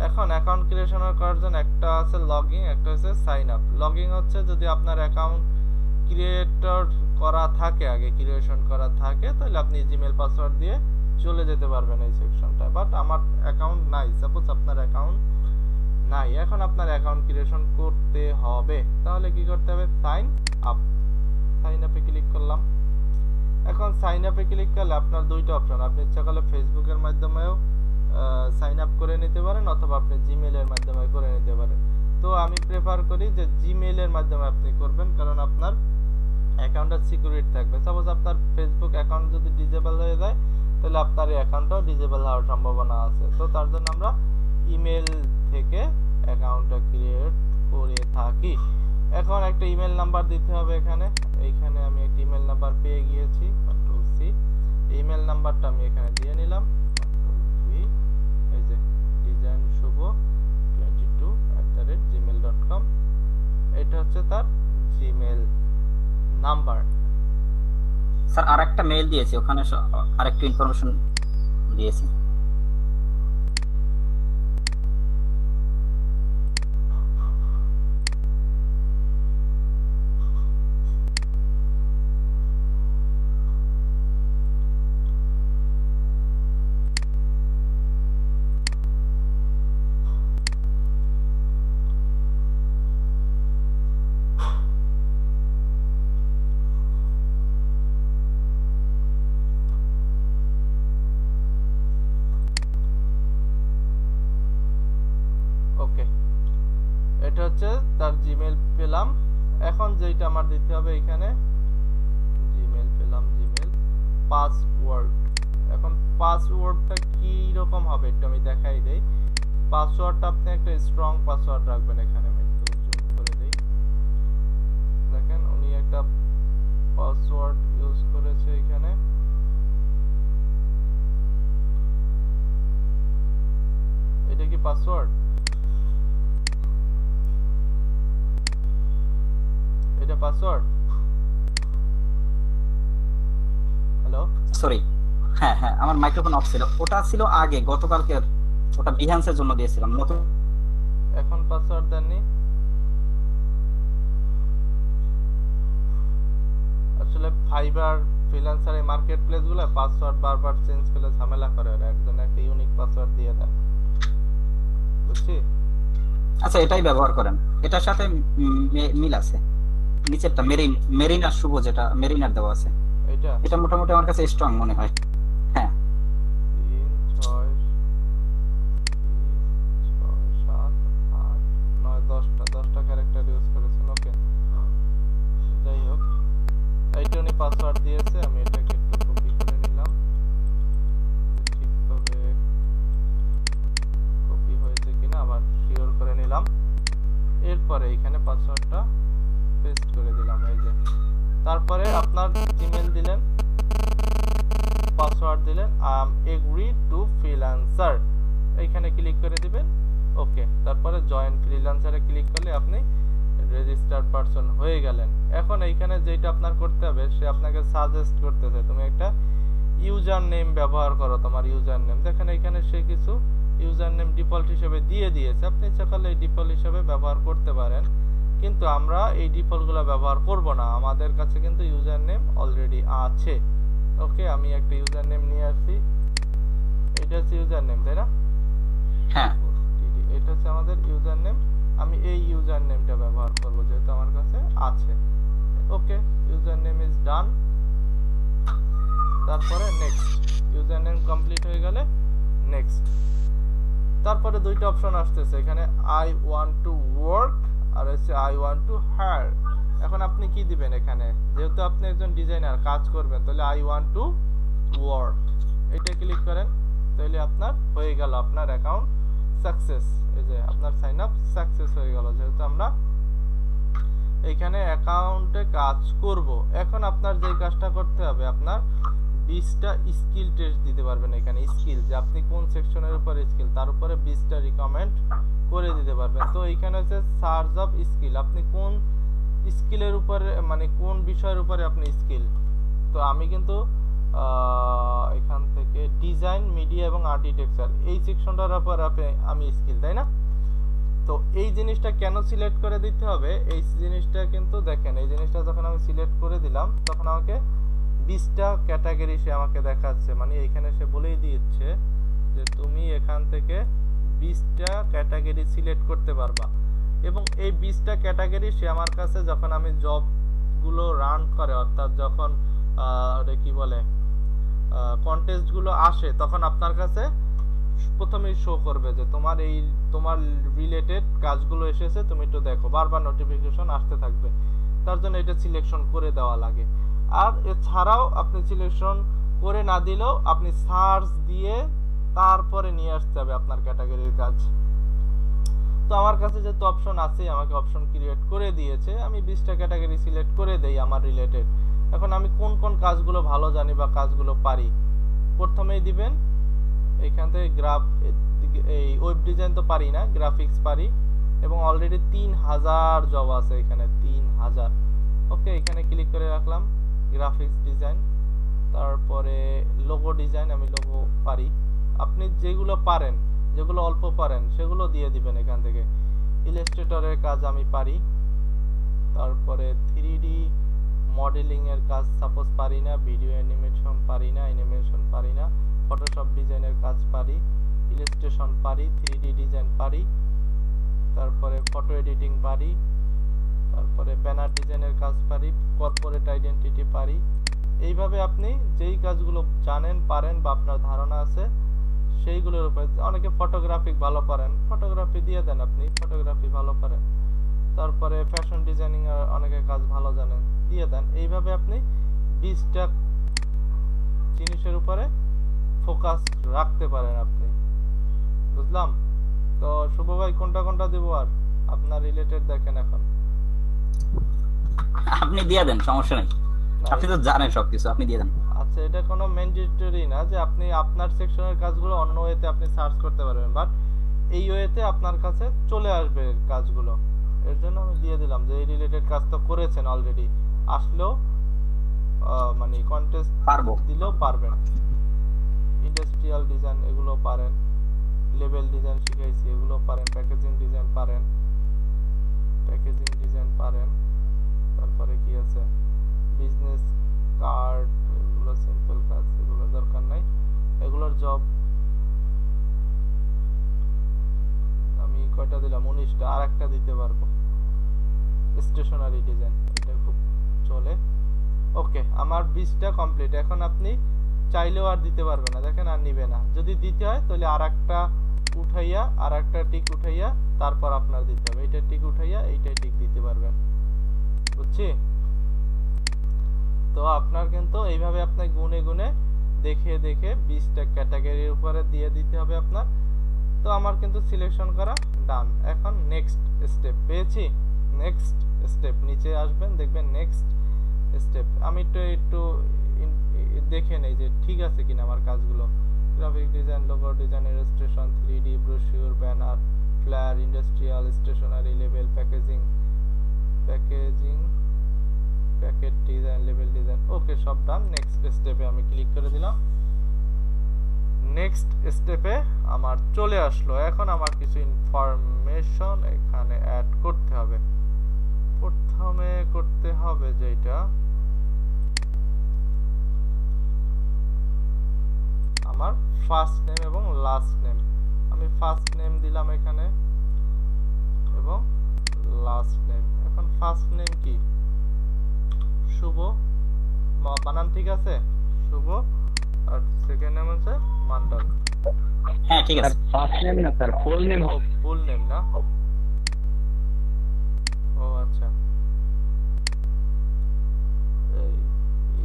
Speaker 2: এখন অ্যাকাউন্ট ক্রিয়েশন করার জন্য একটা আছে লগইন, একটা হচ্ছে সাইন আপ। লগইন হচ্ছে যদি আপনার অ্যাকাউন্ট ক্রিয়েটর করা থাকে, আগে ক্রিয়েশন করা থাকে, তাহলে আপনি জিমেল পাসওয়ার্ড দিয়ে চলে যেতে পারবেন এই সেকশনটায়। বাট আমার অ্যাকাউন্ট নাই, সাপোজ আপনার অ্যাকাউন্ট নাই, এখন আপনার অ্যাকাউন্ট ক্রিয়েশন করতে হবে, তাহলে কি করতে হবে? Sign up. সাইন আপে ক্লিক করলাম। এখন সাইন আপে ক্লিক করলে আপনার দুইটা অপশন, আপনি ইচ্ছা করলে ফেসবুকের মাধ্যমেও সাইন আপ করে নিতে পারেন, অথবা আপনি জিমেলের মাধ্যমে করে নিতে পারেন। তো আমি প্রেফার করি যে জিমেলের মাধ্যমে আপনি করবেন, কারণ আপনার অ্যাকাউন্টটা সিকিউরিটি থাকবে। সাপোজ আপনার ফেসবুক অ্যাকাউন্ট যদি ডিসেবল হয়ে যায়, তাহলে আপনার এই অ্যাকাউন্টটাও ডিসেবল হওয়ার সম্ভাবনা আছে। তো তার জন্য আমরা ইমেল থেকে অ্যাকাউন্টটা ক্রিয়েট করে থাকি। এখন একটা ইমেল নাম্বার দিতে হবে এখানে। এইখানে আমি একটা ইমেল নাম্বার পেয়ে গিয়েছি, কন্ট্রোল সি। ইমেল নাম্বারটা আমি এখানে দিয়ে নিলাম, কন্ট্রোল ভি। এই যে designshubho22@gmail.com, এটা হচ্ছে তার জিমেল নাম্বার।
Speaker 4: স্যার আরেকটা মেইল দিয়েছি, ওখানে আরেকটা ইনফরমেশন দিয়েছি।
Speaker 2: ওকে, এটা হচ্ছে তার জিমেল পেলাম। এখন যেটা আমার দিতে হবে এখানে, জিমেল পেলাম, জিমেল পাসওয়ার্ড। এখন পাসওয়ার্ডটা কি রকম হবে একটু আমি দেখাই দেই। পাসওয়ার্ডটা আপনি একটা স্ট্রং পাসওয়ার্ড রাখবেন। এখানে আমি একটু জুম করে দেই, দেখেন উনি একটা পাসওয়ার্ড ইউজ করেছে এখানে। এটা কি পাসওয়ার্ড? এটা পাসওয়ার্ড? হ্যালো,
Speaker 4: সরি, হ্যাঁ হ্যাঁ আমার মাইক্রোফোন অফ ছিল। ওটা ছিল আগে, গতকালকের, ওটা বিহান্সের জন্য দিয়েছিলাম নতুন।
Speaker 2: এখন পাসওয়ার্ড দেননি? আসলে ফাইবার ফ্রিল্যান্সার এই মার্কেট প্লেস গুলো পাসওয়ার্ড বারবার চেঞ্জ করলে ঝামেলা করে, ওরা একজন একটা ইউনিক পাসওয়ার্ড দিয়ে দেন, বুঝছি?
Speaker 4: আচ্ছা এটাই ব্যবহার করেন, এটার সাথে মিল আছে। নিচেরটা মেরিনার শুভ, যেটা মেরিনার দেওয়া আছে, এটা মোটামুটি আমার কাছে স্ট্রং মনে হয়। হ্যাঁ
Speaker 2: 3 6 7 8 9 10টা ক্যারেক্টার ইউজ করেছেন। ওকে, যাই হোক, এইটা উনি পাসওয়ার্ড দিয়েছে। আমি এটাকে একটু কপি করে নিলাম, ঠিকভাবে কপি হয়েছে কিনা আবার শিওর করে নিলাম। এরপরে এখানে পাসওয়ার্ডটা পেস্ট করে দিলাম, এই যে। তারপরে আপনার জিমেল দিলেন, পাসওয়ার্ড দিলেন, এগ্রি টু ফ্রিল্যান্সার, এইখানে ক্লিক করে দিবেন। ওকে, তারপরে জয়েন ফ্রিল্যান্সারে ক্লিক করলে আপনি রেজিস্টার্ড পারসন হয়ে গেলেন। এখন এইখানে যেটা আপনার করতে হবে, সে আপনাকে সাজেস্ট করতেছে তুমি একটা ইউজার নেম ব্যবহার করো, তোমার ইউজার নেম। দেখেন এইখানে সে কিছু ইউজার নেম ডিফল্ট হিসেবে দিয়ে দিয়েছে, আপনি চাইলে এই ডিফল্ট হিসেবে ব্যবহার করতে পারেন, কিন্তু আমরা এই ডিফল্টগুলো ব্যবহার করব না, আমাদের কাছে কিন্তু ইউজার নেম অলরেডি আছে। ওকে, আমি একটা ইউজার নেম নিয়ে আসছি, এটা হচ্ছে ইউজার নেম, তাই না?
Speaker 4: হ্যাঁ
Speaker 2: এটা হচ্ছে আমাদের ইউজার নেম। আমি এই ইউজার নেমটা ব্যবহার করব যেহেতু আমার কাছে আছে। ওকে, ইউজার নেম ইজ ডান। তারপরে নেক্সট, ইউজার নেম কমপ্লিট হয়ে গেলে নেক্সট। তারপরে দুইটা অপশন আসতেছে এখানে, আই ওয়ান্ট টু ওয়ার্ক আর হচ্ছে আই ওয়ান্ট টু হায়ার। এখন আপনি কি দিবেন এখানে, যেহেতু আপনি একজন ডিজাইনার কাজ করবেন, তাহলে আই ওয়ান্ট টু ওয়ার্ক এটা ক্লিক করেন, তাহলে আপনার হয়ে গেল আপনার অ্যাকাউন্ট সাকসেস। এই যে আপনার সাইন আপ সাকসেস হয়ে গেল, যেহেতু আমরা এইখানে অ্যাকাউন্টে কাজ করব। এখন আপনার যে কাজটা করতে হবে, আপনার 20টা স্কিল টেস্ট দিতে পারবেন এখানে। স্কিল, যে আপনি কোন সেকশনের উপরে স্কিল, তার উপরে 20টা রিকমেন্ড করে দিতে পারবেন। তো এইখানে হচ্ছে সার্চ অফ স্কিল, আপনি কোন স্কিলের উপরে, মানে কোন বিষয়ের উপরে আপনি স্কিল। তো আমি কিন্তু এখান থেকে ডিজাইন, মিডিয়া এবং আর্কিটেকচার এই সেকশনটার উপর আমি স্কিল, তাই না? তো এই জিনিসটা কেন সিলেক্ট করে দিতে হবে, এই জিনিসটা কিন্তু দেখেন, এই জিনিসটা যখন আমি সিলেক্ট করে দিলাম তখন আমাকে 20টা ক্যাটাগরি সে আমাকে দেখাচ্ছে, মানে এইখানে সে বলেই দিচ্ছে যে তুমি এখান থেকে 20টা ক্যাটাগরি সিলেক্ট করতে পারবা। এবং এই 20টা ক্যাটাগরি সে আমার কাছে যখন আমি জবগুলো রান করে, অর্থাৎ যখন ওটা কি বলে কন্টেস্টগুলো আসে, তখন আপনার কাছে প্রথমেই শো করবে যে তোমার রিলেটেড কাজগুলো এসেছে, তুমি একটু দেখো, বারবার নোটিফিকেশন আসতে থাকবে। তার জন্য এটা সিলেকশন করে দেওয়া লাগে। আর এছাড়াও আপনি সিলেকশন করে না দিলেও আপনি সার্চ দিয়ে তারপরে নিয়ে আসতে হবে আপনার ক্যাটাগরির কাজ। তো আমার কাছে যেহেতু অপশন আছে, আমাকে অপশন ক্রিয়েট করে দিয়েছে, আমি 20টা ক্যাটাগরি সিলেক্ট করে দেই আমার রিলেটেড। এখন আমি কোন কোন কাজগুলো ভালো জানি বা কাজগুলো পারি, প্রথমেই দিবেন এখান থেকে এই ওয়েব ডিজাইন তো পারি না, গ্রাফিক্স পারি, এবং অলরেডি 3000 জব আছে এখানে, 3000। ওকে, এখানে ক্লিক করে রাখলাম গ্রাফিক্স ডিজাইন। তারপরে লোগো ডিজাইন, আমি লোগো পারি। আপনি যেগুলো পারেন, যেগুলো অল্প পারেন সেগুলো দিয়ে দিবেন এখান থেকে। ইলাস্ট্রেটরের কাজ আমি পারি। তারপরে 3D মডেলিং এর কাজ সাপোজ পারি না, ভিডিও অ্যানিমেশন পারি না, ফটোশপ ডিজাইনের কাজ পারি, ইলাস্ট্রেশন পারি, 3D ডিজাইন পারি, তারপরে ফটো এডিটিং পারি, তারপরে ব্যানার ডিজাইনের কাজ পারি, কর্পোরেট আইডেন্টিটি পারি। এইভাবে আপনি যেই কাজগুলো জানেন, পারেন বা আপনার ধারণা আছে সেইগুলোর উপরে। অনেকে ফটোগ্রাফি ভালো পারেন, ফটোগ্রাফি দিয়ে দেন, আপনি ফটোগ্রাফি ভালো পারেন। তারপরে ফ্যাশন ডিজাইনিং এর অনেকে কাজ ভালো জানেন, দিয়ে দেন। এইভাবে আপনি 20টা জিনিসের উপরে ফোকাস রাখতে পারেন আপনি। বুঝলাম তো শুভ ভাই, কোনটা কোনটা দেব আর আপনার রিলেটেড দেখেন এখন।
Speaker 4: আপনি দিয়ে দেন, সমস্যা নেই, আপনি তো জানেন সবকিছু, আপনি দিয়ে দেন।
Speaker 2: আচ্ছা, এটা কোনো ম্যান্ডেটরি না যে আপনি আপনার সেকশনের কাজগুলো অন্য ওয়েতে আপনি সার্চ করতে পারবেন, বাট এই ওয়েতে আপনার কাছে চলে আসবে কাজগুলো। এর জন্য আমি দিয়ে দিলাম যে এই রিলেটেড কাজ তো করেছেন অলরেডি, আসলেও মানে কন্টেস্ট
Speaker 4: পারবো,
Speaker 2: দিলেও পারবেন। ইন্ডাস্ট্রিয়াল ডিজাইন এগুলো পারেন, লেবেল ডিজাইন শিখাইছি এগুলো পারেন, প্যাকেজিং ডিজাইন পারেন, তারপরে কি আছে, বিজনেস কার্ড, এগুলো সিম্পল কাজ, এগুলো দরকার নাই, এগুলোর জব আমি কয়টা দিলাম, 19টা, আর একটা দিতে পারবো স্টেশনারি ডিজাইন, এটা খুব চলে। ওকে, আমার 20টা কমপ্লিট। এখন আপনি চাইলেও আর দিতে পারবে না, দেখেন, আর নিবে না। যদি দিতে হয় তাহলে আর একটা উঠাইয়া, আর একটা টিক উঠাইয়া তারপর আপনার দিতে হবে। এইটা টিক উঠাইয়া এইটাই টিক দিতে পারবেন, বুঝছি? তো আপনার কিন্তু এইভাবে আপনার গুনে গুনে দেখে দেখে 20টা ক্যাটাগরির উপরে দিয়ে দিতে হবে আপনার। তো আমার কিন্তু সিলেকশন করা ডান। এখন নেক্সট স্টেপ পেয়েছি। নেক্সট স্টেপ, নিচে আসবেন, দেখবেন নেক্সট স্টেপ। আমি একটু দেখে নেই যে ঠিক আছে কিনা আমার কাজগুলো। Graphic design, logo design, illustration, 3D brochure, banner, flyer, industrial, stationery, label, packaging, packet design, label design. Okay, সব ডান। নেক্সট স্টেপে আমি ক্লিক করে দিলাম। নেক্সট স্টেপে আমার চলে আসলো। এখন আমার কিছু ইনফরমেশন এখানে অ্যাড করতে হবে। প্রথমে করতে হবে যেটা, আমার ফার্স্ট নেম এবং লাস্ট নেম। আমি ফার্স্ট নেম দিলাম এখানে এবং লাস্ট নেম। এখন ফার্স্ট নেম কি? শুভ, বানান ঠিক আছে? শুভ। আর সেকেন্ড নেম হচ্ছে মন্ডল।
Speaker 4: হ্যাঁ ঠিক আছে।
Speaker 1: ফার্স্ট নেম না স্যার, ফুল নেম হোক।
Speaker 2: ফুল নেম না? ও আচ্ছা,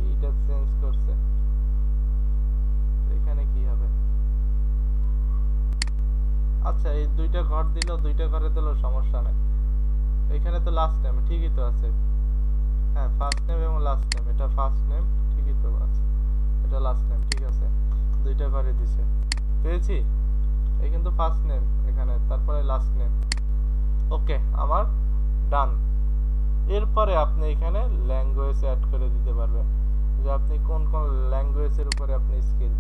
Speaker 2: এইটা চেঞ্জ করছে। এখানে কি হবে? আচ্ছা, এই দুইটা ঘর দিল, দুইটা ঘরে দিল, সমস্যা নাই। এখানে তো লাস্ট নেম ঠিকই তো আছে। হ্যাঁ, ফার্স্ট নেম এবং লাস্ট নেম। এটা ফার্স্ট নেম ঠিকই তো আছে, এটা লাস্ট নেম ঠিক আছে, দুইটা ঘরে দিছে। পেয়েছি? এই কিন্তু ফার্স্ট নেম এখানে, তারপরে লাস্ট নেম। ওকে, আমার ডান। এরপরে আপনি এখানে ল্যাঙ্গুয়েজ অ্যাড করে দিতে পারবেন যে আপনি কোন কোন ল্যাঙ্গুয়েজের উপরে আপনি স্কিল।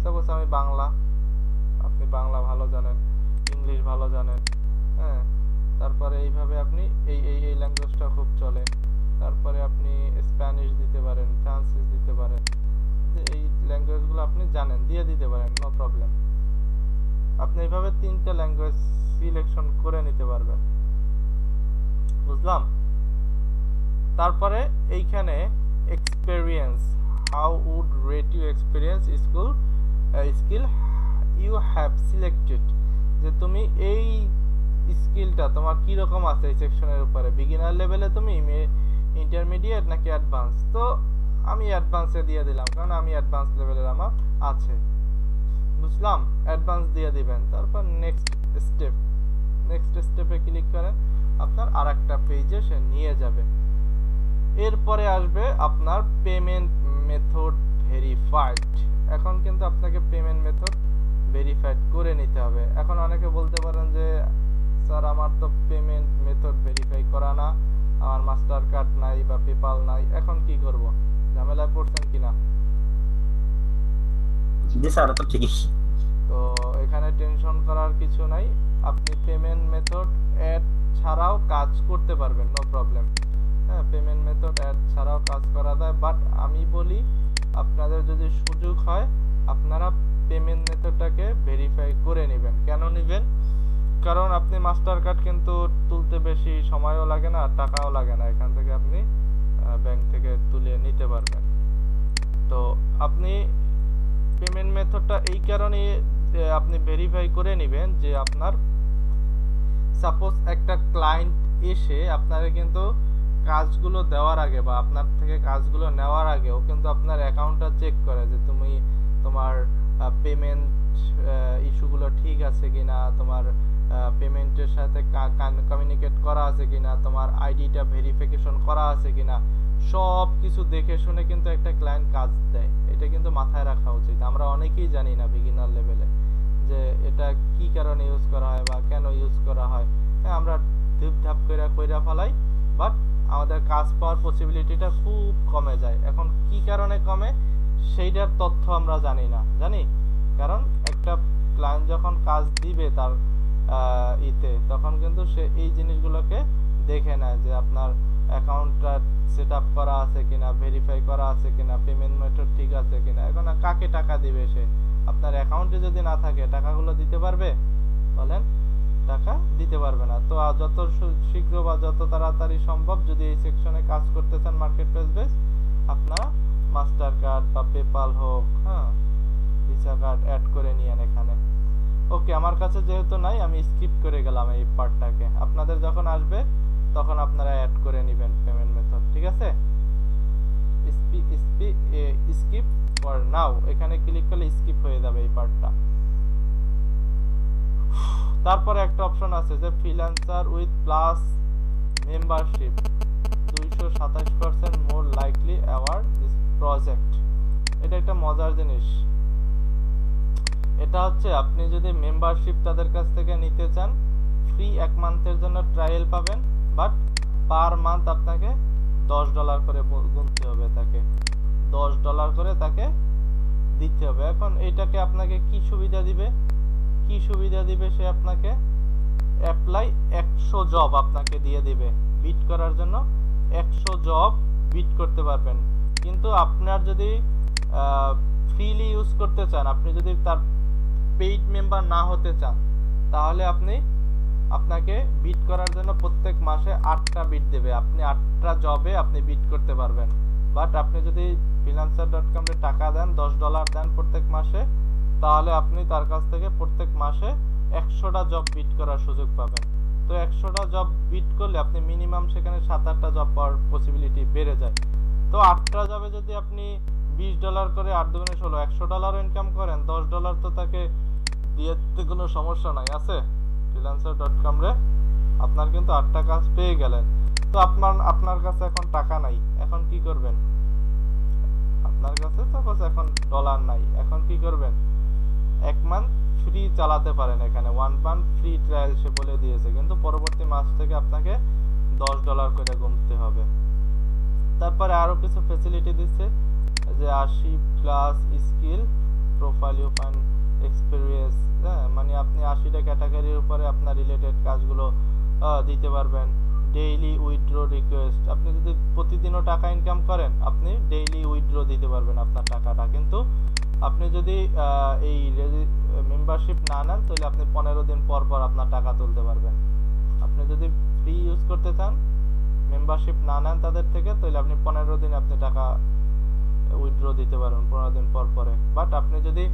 Speaker 2: সাপোজ আমি বাংলা, আপনি বাংলা ভালো জানেন, ইংলিশ ভালো জানেন, হ্যাঁ। তারপরে এইভাবে আপনি এই ল্যাঙ্গুয়েজটা খুব চলে। তারপরে আপনি স্প্যানিশ দিতে পারেন, ফ্রান্সিস দিতে পারেন, এই ল্যাঙ্গুয়েজগুলো আপনি জানেন, দিয়ে দিতে পারেন, নো প্রবলেম। আপনি এইভাবে 3টা ল্যাঙ্গুয়েজ সিলেকশন করে নিতে পারবেন, বুঝলাম? তারপরে এইখানে experience, how would rate you experience skill you have selected, যে তুমি এই স্কিলটা তোমার কি রকম আছে এই সেকশনের উপরে, বিগিনার লেভেলে তুমি, ইন্টারমিডিয়েট নাকি অ্যাডভান্স। তো আমি অ্যাডভান্সে দিয়ে দিলাম, কারণ আমি অ্যাডভান্স লেভেলের আমার আছে, বুঝলাম। অ্যাডভান্স দিয়ে দিবেন, তারপর নেক্সট স্টেপে ক্লিক করেন, আপনার আরেকটা পেজে সে নিয়ে যাবে। এরপরে আসবে আপনার পেমেন্ট মেথড ভেরিফাইড। এখন কিন্তু আপনাকে পেমেন্ট মেথড ভেরিফাইড করে নিতে হবে। এখন অনেকে বলতে পারেন যে স্যার আমার তো পেমেন্ট মেথড ভেরিফাই করা না, আমার মাস্টার কার্ড নাই বা পেপাল নাই, এখন কি করব? ঝামেলায় পড়ছেন কিনা?
Speaker 4: জি স্যার, তো ঠিকই।
Speaker 2: তো এখানে টেনশন করার কিছু নাই, আপনি পেমেন্ট মেথড অ্যাড ছাড়াও কাজ করতে পারবেন, নো প্রবলেম। হ্যাঁ, পেমেন্ট মেথড অ্যাড ছাড়াও কাজ করা যায়, বাট আমি বলি আপনাদের যদি সুযোগ হয় আপনারা পেমেন্ট মেথডটাকে ভেরিফাই করে নেবেন। কেন নেবেন? কারণ আপনি মাস্টার কার্ড কিন্তু তুলতে বেশি সময়ও লাগে না, টাকাও লাগে না, এখান থেকে আপনি ব্যাংক থেকে তুলে নিতে পারবেন। তো আপনি পেমেন্ট মেথডটা এই কারণে আপনি ভেরিফাই করে নেবেন যে আপনার সাপোজ একটা ক্লায়েন্ট এসে আপনারা কিন্তু কাজগুলো দেওয়ার আগে বা আপনার থেকে কাজগুলো নেওয়ার আগেও কিন্তু আপনার অ্যাকাউন্টটা চেক করে যে তুমি তোমার পেমেন্ট ইস্যুগুলো ঠিক আছে কিনা, তোমার পেমেন্টের সাথে কমিউনিকেট করা আছে কিনা, তোমার আইডিটা ভেরিফিকেশন করা আছে কিনা, সব কিছু দেখে শুনে কিন্তু একটা ক্লায়েন্ট কাজ দেয়। এটা কিন্তু মাথায় রাখা উচিত। আমরা অনেকেই জানি না বিগিনার লেভেলে যে এটা কি কারণে ইউজ করা হয় বা কেন ইউজ করা হয়। হ্যাঁ, আমরা ধাপ কইরা ফেলাই, বাট আমাদের কাজ পাওয়ার পসিবিলিটিটা খুব কমে যায়। এখন কি কারণে কমে সেইটার তথ্য আমরা জানি না, কারণ একটা ক্লায়েন্ট যখন কাজ দিবে তার তখন কিন্তু সে এই জিনিসগুলোকে দেখে নেয় যে আপনার অ্যাকাউন্টটা সেট আপ করা আছে কিনা, ভেরিফাই করা আছে কিনা, পেমেন্ট মেথড ঠিক আছে কিনা। এখন কাকে টাকা দিবে সে? আপনার অ্যাকাউন্টে যদি না থাকে টাকাগুলো দিতে পারবে? বলেন, টাকা দিতে পারবে না। তো যত শীঘ্র বা যত তাড়াতাড়ি সম্ভব যদি এই সেকশনে কাজ করতে চান মার্কেট প্লেস বেস, আপনারা মাস্টার কার্ড বা পেপাল হোক, হ্যাঁ, ভিসা কার্ড অ্যাড করে নিয়েন এখানে। ওকে, আমার কাছে যেহেতু নাই আমি স্কিপ করে গেলাম এই পার্টটাকে। আপনাদের যখন আসবে তখন আপনারা অ্যাড করে নেবেন পেমেন্ট মেথড, ঠিক আছে? স্কিপ ফর নাও, এখানে ক্লিক করলে স্কিপ হয়ে যাবে এই পার্টটা। তারপরে একটা অপশন আছে যে freelancer with plus membership 227% more likely award this project. এটা একটা মজার জিনিস। এটা হচ্ছে আপনি যদি মেম্বারশিপ তাদের কাছ থেকে নিতে চান, ফ্রি 1 মান্থের জন্য ট্রায়াল পাবেন, বাট পার মান্থ আপনাকে $10 করে গুনতে হবে, তাকে $10 করে তাকে দিতে হবে। এখন এটাকে আপনাকে কি সুবিধা দিবে? সে আপনাকে অ্যাপ্লাই 100 জব আপনাকে দিয়ে দিবে বিট করার জন্য। 100 জব বিট করতে পারবেন। কিন্তু আপনার যদি ফ্রিলি ইউজ করতে চান, আপনি যদি তার পেইড মেম্বার না হতে চান, তাহলে আপনাকে বিট করার জন্য প্রত্যেক মাসে 8টা বিট দেবে। আপনি 8টা জবে আপনি বিট করতে পারবেন। বাট আপনি যদি freelancer.com এ টাকা দেন, $10 দেন প্রত্যেক মাসে, তাহলে আপনি তার কাছ থেকে প্রত্যেক মাসে 100টা জব বিট করার সুযোগ পাবেন। তো 100টা জব বিট করলে আপনি মিনিমাম সেখানে 7-8টা জব পাওয়ার পসিবিলিটি বেড়ে যায়। তো 8টা জবে যদি আপনি $20 করে 8 দুগুণে 16, $100 ইনকাম করেন, $10 তো তাকে দিয়ে দিতে কোনো সমস্যা নাই, আছে? freelancer.com রে আপনার কিন্তু 8টা কাজ পেয়ে গেলেন। তো আপনার কাছে এখন টাকা নাই, এখন কি করবেন? আপনার কাছে সাপোজ এখন ডলার নাই, এখন কি করবেন? 1 মান্থ ফ্রি চালাতে পারেন। এখানে 1 মান্থ ফ্রি ট্রায়াল সে বলে দিয়েছে, কিন্তু পরবর্তী মাস থেকে আপনাকে $10 করে গুনতে হবে। তারপরে আরো কিছু ফ্যাসিলিটি দিচ্ছে যে 80+ skill profile you find experience, মানে আপনি 80টা ক্যাটাগরির উপরে আপনার রিলেটেড কাজগুলো দিতে পারবেন। ডেইলি উইথড্র রিকোয়েস্ট, আপনি যদি প্রতিদিনও টাকা ইনকাম করেন, আপনি ডেইলি উইথড্র দিতে পারবেন আপনার টাকাটা। কিন্তু আপনি যদি এই মেম্বারশিপ না নেন, তাহলে আপনি 15 দিন পর পর আপনার টাকা তুলতে পারবেন। আপনি যদি ফ্রি ইউজ করতে চান, মেম্বারশিপ না নেন তাদের থেকে, তাহলে আপনি 15 দিন আপনি টাকা উইথড্র দিতে পারবেন 15 দিন পর পরে। বাট আপনি যদি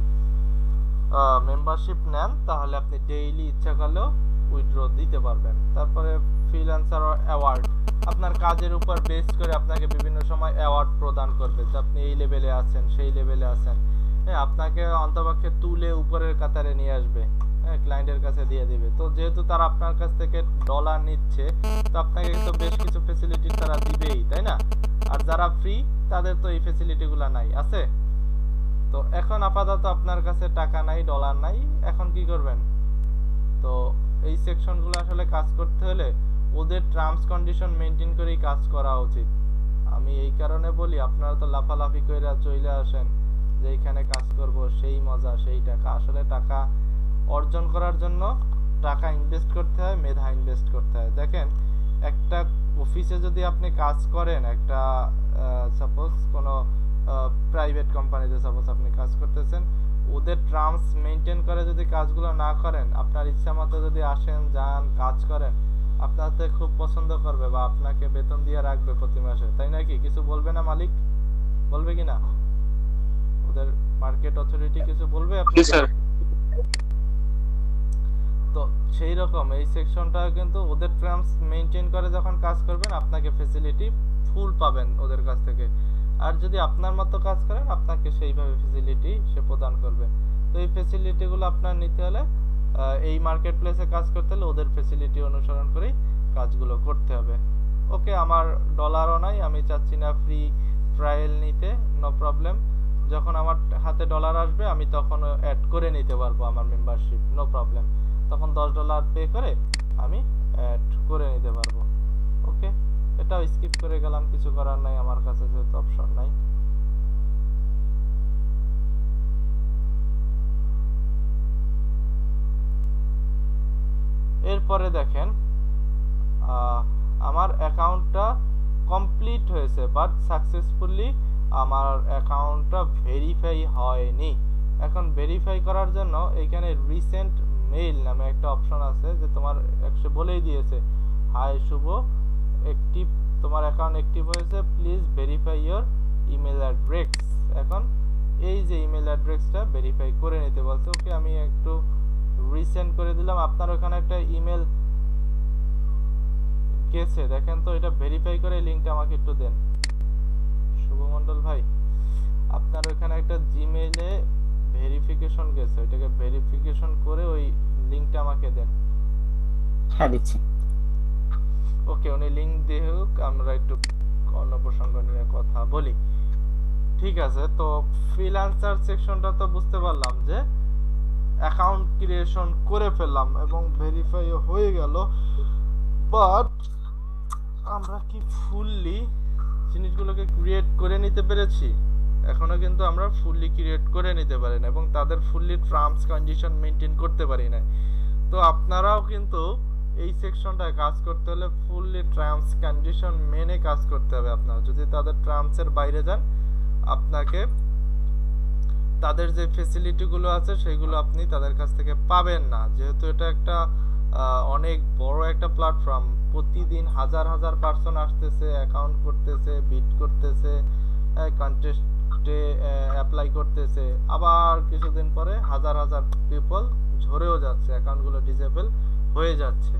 Speaker 2: মেম্বারশিপ নেন, তাহলে আপনি ডেইলি ইচ্ছা করলেও উইথড্র দিতে পারবেন। তারপরে ফ্রিল্যান্সার অ্যাওয়ার্ড, আপনার কাজের উপর বেস করে আপনাকে বিভিন্ন সময় অ্যাওয়ার্ড প্রদান করবে যে আপনি এই লেভেলে আছেন সেই লেভেলে আছেন। হ্যাঁ, আপনাকে অন্তপক্ষে তুলে উপরের কাতারে নিয়ে আসবে, হ্যাঁ, ক্লায়েন্টের কাছে দিয়ে দিবে। তো যেহেতু তারা আপনার কাছ থেকে ডলার নিচ্ছে, তো আপনাকে তো বেশ কিছু ফ্যাসিলিটি তারা দিবেই, তাই না? আর যারা ফ্রি তাদের তো এই ফ্যাসিলিটিগুলো নাই, আছে? তো এখন আপাতত আপনার কাছে টাকা নাই, ডলার নাই, এখন কি করবেন? তো এই সেকশনগুলো আসলে কাজ করতে হলে ওদের টার্মস কন্ডিশন মেনটেন করেই কাজ করা উচিত। আমি এই কারণে বলি, আপনারা তো লাফালাফি কইরা চলে আসেন যে এখানে কাজ করব, সেই মজা সেই টাকা। আসলে টাকা অর্জন করার জন্য টাকা ইনভেস্ট করতে হয়, মেধা ইনভেস্ট করতে হয়। দেখেন, একটা অফিসে যদি আপনি কাজ করেন, একটা সাপোজ কোনো প্রাইভেট কোম্পানিতে সাপোজ আপনি কাজ করতেছেন, ওদের টার্মস মেনটেন করে যদি কাজগুলো না করেন, আপনার ইচ্ছা মতো যদি আসেন যান কাজ করেন, আপনাকে খুব পছন্দ করবে বা আপনাকে বেতন দিয়ে রাখবে প্রতি মাসে, তাই নাকি? কিছু বলবে না মালিক? বলবে কি না? ওদের মার্কেট অথরিটি কিছু বলবে আপনাকে? তো সেই রকম এই সেকশনটা কিন্তু ওদের টার্মস মেনটেন করে যখন কাজ করবেন, আপনাকে ফ্যাসিলিটি ফুল পাবেন ওদের কাছ থেকে। আর যদি আপনার মতো কাজ করেন, আপনাকে সেইভাবে ফ্যাসিলিটি সে প্রদান করবে। তো এই ফ্যাসিলিটিগুলো আপনার নিতে হলে, এই মার্কেট প্লেসে কাজ করতে হলে ওদের ফ্যাসিলিটি অনুসরণ করেই কাজগুলো করতে হবে। ওকে, আমার ডলারও নাই, আমি চাচ্ছি না ফ্রি ট্রায়াল নিতে, নো প্রবলেম। যখন আমার হাতে ডলার আসবে আমি তখন অ্যাড করে নিতে পারবো আমার মেম্বারশিপ, নো প্রবলেম। তখন $10 পে করে আমি অ্যাড করে নিতে পারবো। ওকে, এটাও স্কিপ করে গেলাম, কিছু করার নাই, আমার কাছে যেহেতু অপশন নাই। এরপরে দেখেন, আমার অ্যাকাউন্টটা কমপ্লিট হয়েছে, বাট সাকসেসফুলি আমার অ্যাকাউন্টটা ভেরিফাই হয়নি। এখন ভেরিফাই করার জন্য এইখানে রিসেন্ট মেইল নামে একটা অপশন আছে, যে তোমার একশো বলেই দিয়েছে, হাই শুভ, অ্যাক্টিভ, তোমার অ্যাকাউন্ট অ্যাক্টিভ হয়েছে, please verify your email address. এখন এই যে ইমেল অ্যাড্রেসটা ভেরিফাই করে নিতে বলছে। ওকে, আমি একটু রিসেন্ড করে দিলাম। আপনার ওখানে একটা ইমেল গেছে, দেখেন তো, এটা ভেরিফাই করে লিংকটা আমাকে একটু দেন। শুভমন্ডল ভাই, আপনার ওখানে একটা জিমেইলে ভেরিফিকেশন গেছে, ওইটাকে ভেরিফিকেশন করে ওই লিংকটা আমাকে দেন।
Speaker 4: হ্যাঁ, দিচ্ছি।
Speaker 2: ওকে, উনি লিংক দিয়ে হোক, আমরা একটু অন্য প্রসঙ্গ নিয়ে কথা বলি। ঠিক আছে, তো ফ্রিল্যান্সার সেকশনটা তো বুঝতে পারলাম যে অ্যাকাউন্ট ক্রিয়েশন করে ফেললাম এবং ভেরিফাই হয়ে গেল, বাট আমরা কি ফুললি জিনিসগুলোকে ক্রিয়েট করে নিতে পেরেছি? এখনো কিন্তু আমরা ফুললি ক্রিয়েট করে নিতে পারি না এবং তাদের ফুললি টার্মস কন্ডিশন মেনটেন করতে পারি না। তো আপনারাও কিন্তু এই সেকশনটায় কাজ করতে হলে ফুললি টার্মস কন্ডিশন মেনে কাজ করতে হবে। আপনারা যদি তাদের টার্মসের বাইরে যান, আপনাকে তাদের যে ফ্যাসিলিটিগুলো আছে সেগুলো আপনি তাদের কাছ থেকে পাবেন না। যেহেতু এটা একটা অনেক বড় একটা প্ল্যাটফর্ম, প্রতিদিন হাজার হাজার পার্সন আসতেছে, অ্যাকাউন্ট করতেছে, বিট করতেছে, কন্টেস্টে অ্যাপ্লাই করতেছে, আবার কিছুদিন পরে হাজার হাজার পিপল ঝরেও যাচ্ছে, অ্যাকাউন্টগুলো ডিসেবল হয়ে যাচ্ছে।